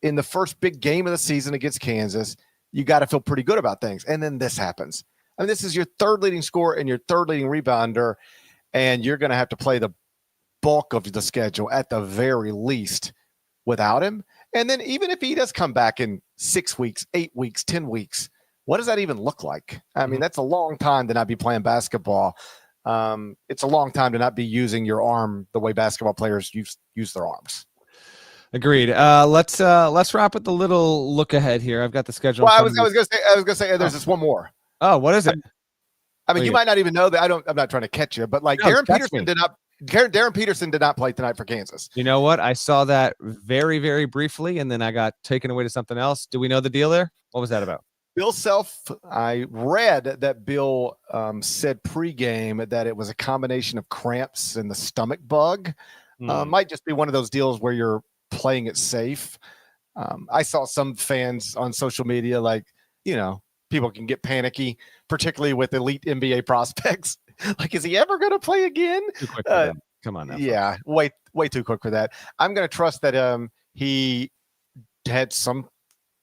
in the first big game of the season against Kansas. You got to feel pretty good about things. And then this happens. I mean, this is your third leading scorer and your third leading rebounder, and you're going to have to play the bulk of the schedule at the very least without him. And then even if he does come back in 6 weeks, 8 weeks, 10 weeks, what does that even look like? I mean, that's a long time to not be playing basketball. It's a long time to not be using your arm the way basketball players use their arms. Agreed. Let's wrap with a little look ahead here. I've got the schedule. Well, I was gonna say there's just one more. Oh, what is it? I mean, you might not even know that. I'm not trying to catch you, but like Darren Peterson did not play tonight for Kansas. You know what? I saw that very, very briefly, and then I got taken away to something else. Do we know the deal there? What was that about? Bill Self, I read that Bill said pregame that it was a combination of cramps and the stomach bug. Might just be one of those deals where you're playing it safe. I saw some fans on social media, like, people can get panicky, particularly with elite NBA prospects. Like, is he ever going to play again? Too quick for that. Come on now. Yeah, way too quick for that. I'm going to trust that he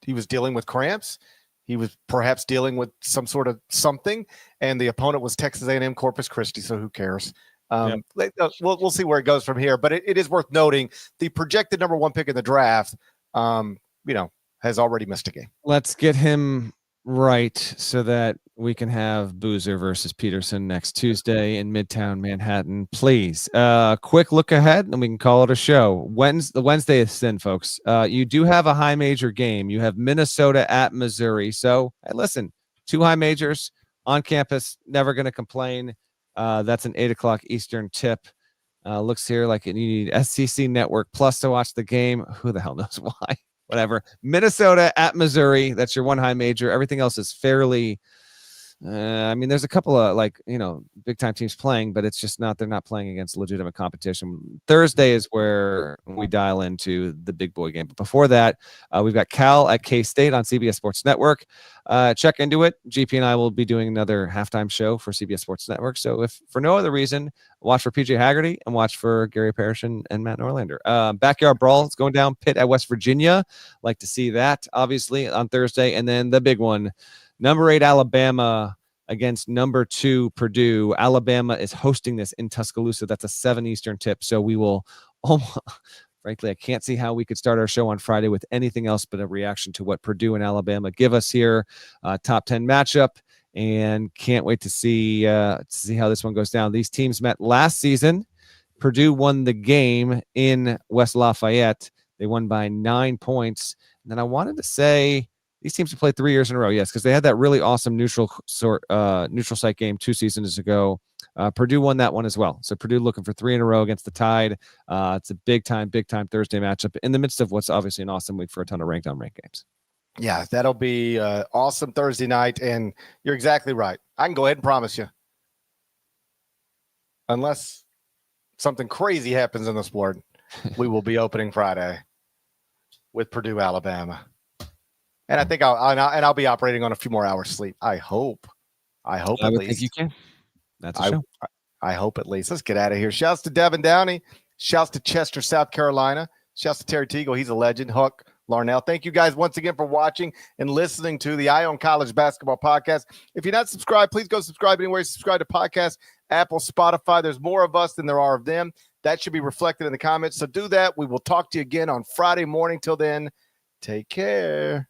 was dealing with cramps. He was perhaps dealing with some sort of something, and the opponent was Texas A&M Corpus Christi, so who cares? We'll see where it goes from here. But it is worth noting the projected number 1 pick in the draft, has already missed a game. Let's get him right so that we can have Boozer versus Peterson next Tuesday in Midtown Manhattan. Please, quick look ahead, and we can call it a show. Wednesday is thin, folks. You do have a high major game. You have Minnesota at Missouri. So, hey, listen, 2 high majors on campus. Never going to complain. That's an 8:00 Eastern tip. Looks here like you need SEC Network Plus to watch the game. Who the hell knows why? Whatever. Minnesota at Missouri. That's your 1 high major. Everything else is fairly. There's a couple of big time teams playing, but it's just they're not playing against legitimate competition. Thursday is where we dial into the big boy game. But before that, we've got Cal at K-State on CBS Sports Network. Check into it. GP and I will be doing another halftime show for CBS Sports Network. So if for no other reason, watch for PJ Haggerty and watch for Gary Parrish and Matt Norlander. Backyard Brawl is going down. Pitt at West Virginia. Like to see that, obviously, on Thursday. And then the big one, number 8 Alabama against number 2 Purdue. Alabama is hosting this in Tuscaloosa. That's a 7 Eastern tip. So we will frankly, I can't see how we could start our show on Friday with anything else but a reaction to what Purdue and Alabama give us here. Top 10 matchup, and can't wait to see how this one goes down. These teams met last season. Purdue won the game in West Lafayette. They won by 9 points. And then I wanted to say these teams have played 3 years in a row. Yes, because they had that really awesome neutral site game 2 seasons ago. Purdue won that one as well. So Purdue looking for 3 in a row against the Tide. It's a big time Thursday matchup in the midst of what's obviously an awesome week for a ton of ranked games. Yeah, that'll be awesome Thursday night. And you're exactly right. I can go ahead and promise you, unless something crazy happens in the sport, we will be opening Friday with Purdue, Alabama. And I think I'll be operating on a few more hours sleep. I hope at least. Think you can. That's a show. I hope at least. Let's get out of here. Shouts to Devin Downey. Shouts to Chester, South Carolina. Shouts to Terry Teagle. He's a legend. Huck Larnell. Thank you guys once again for watching and listening to the Eye on College Basketball Podcast. If you're not subscribed, please go subscribe anywhere you subscribe to podcasts, Apple, Spotify. There's more of us than there are of them. That should be reflected in the comments. So do that. We will talk to you again on Friday morning. Till then, take care.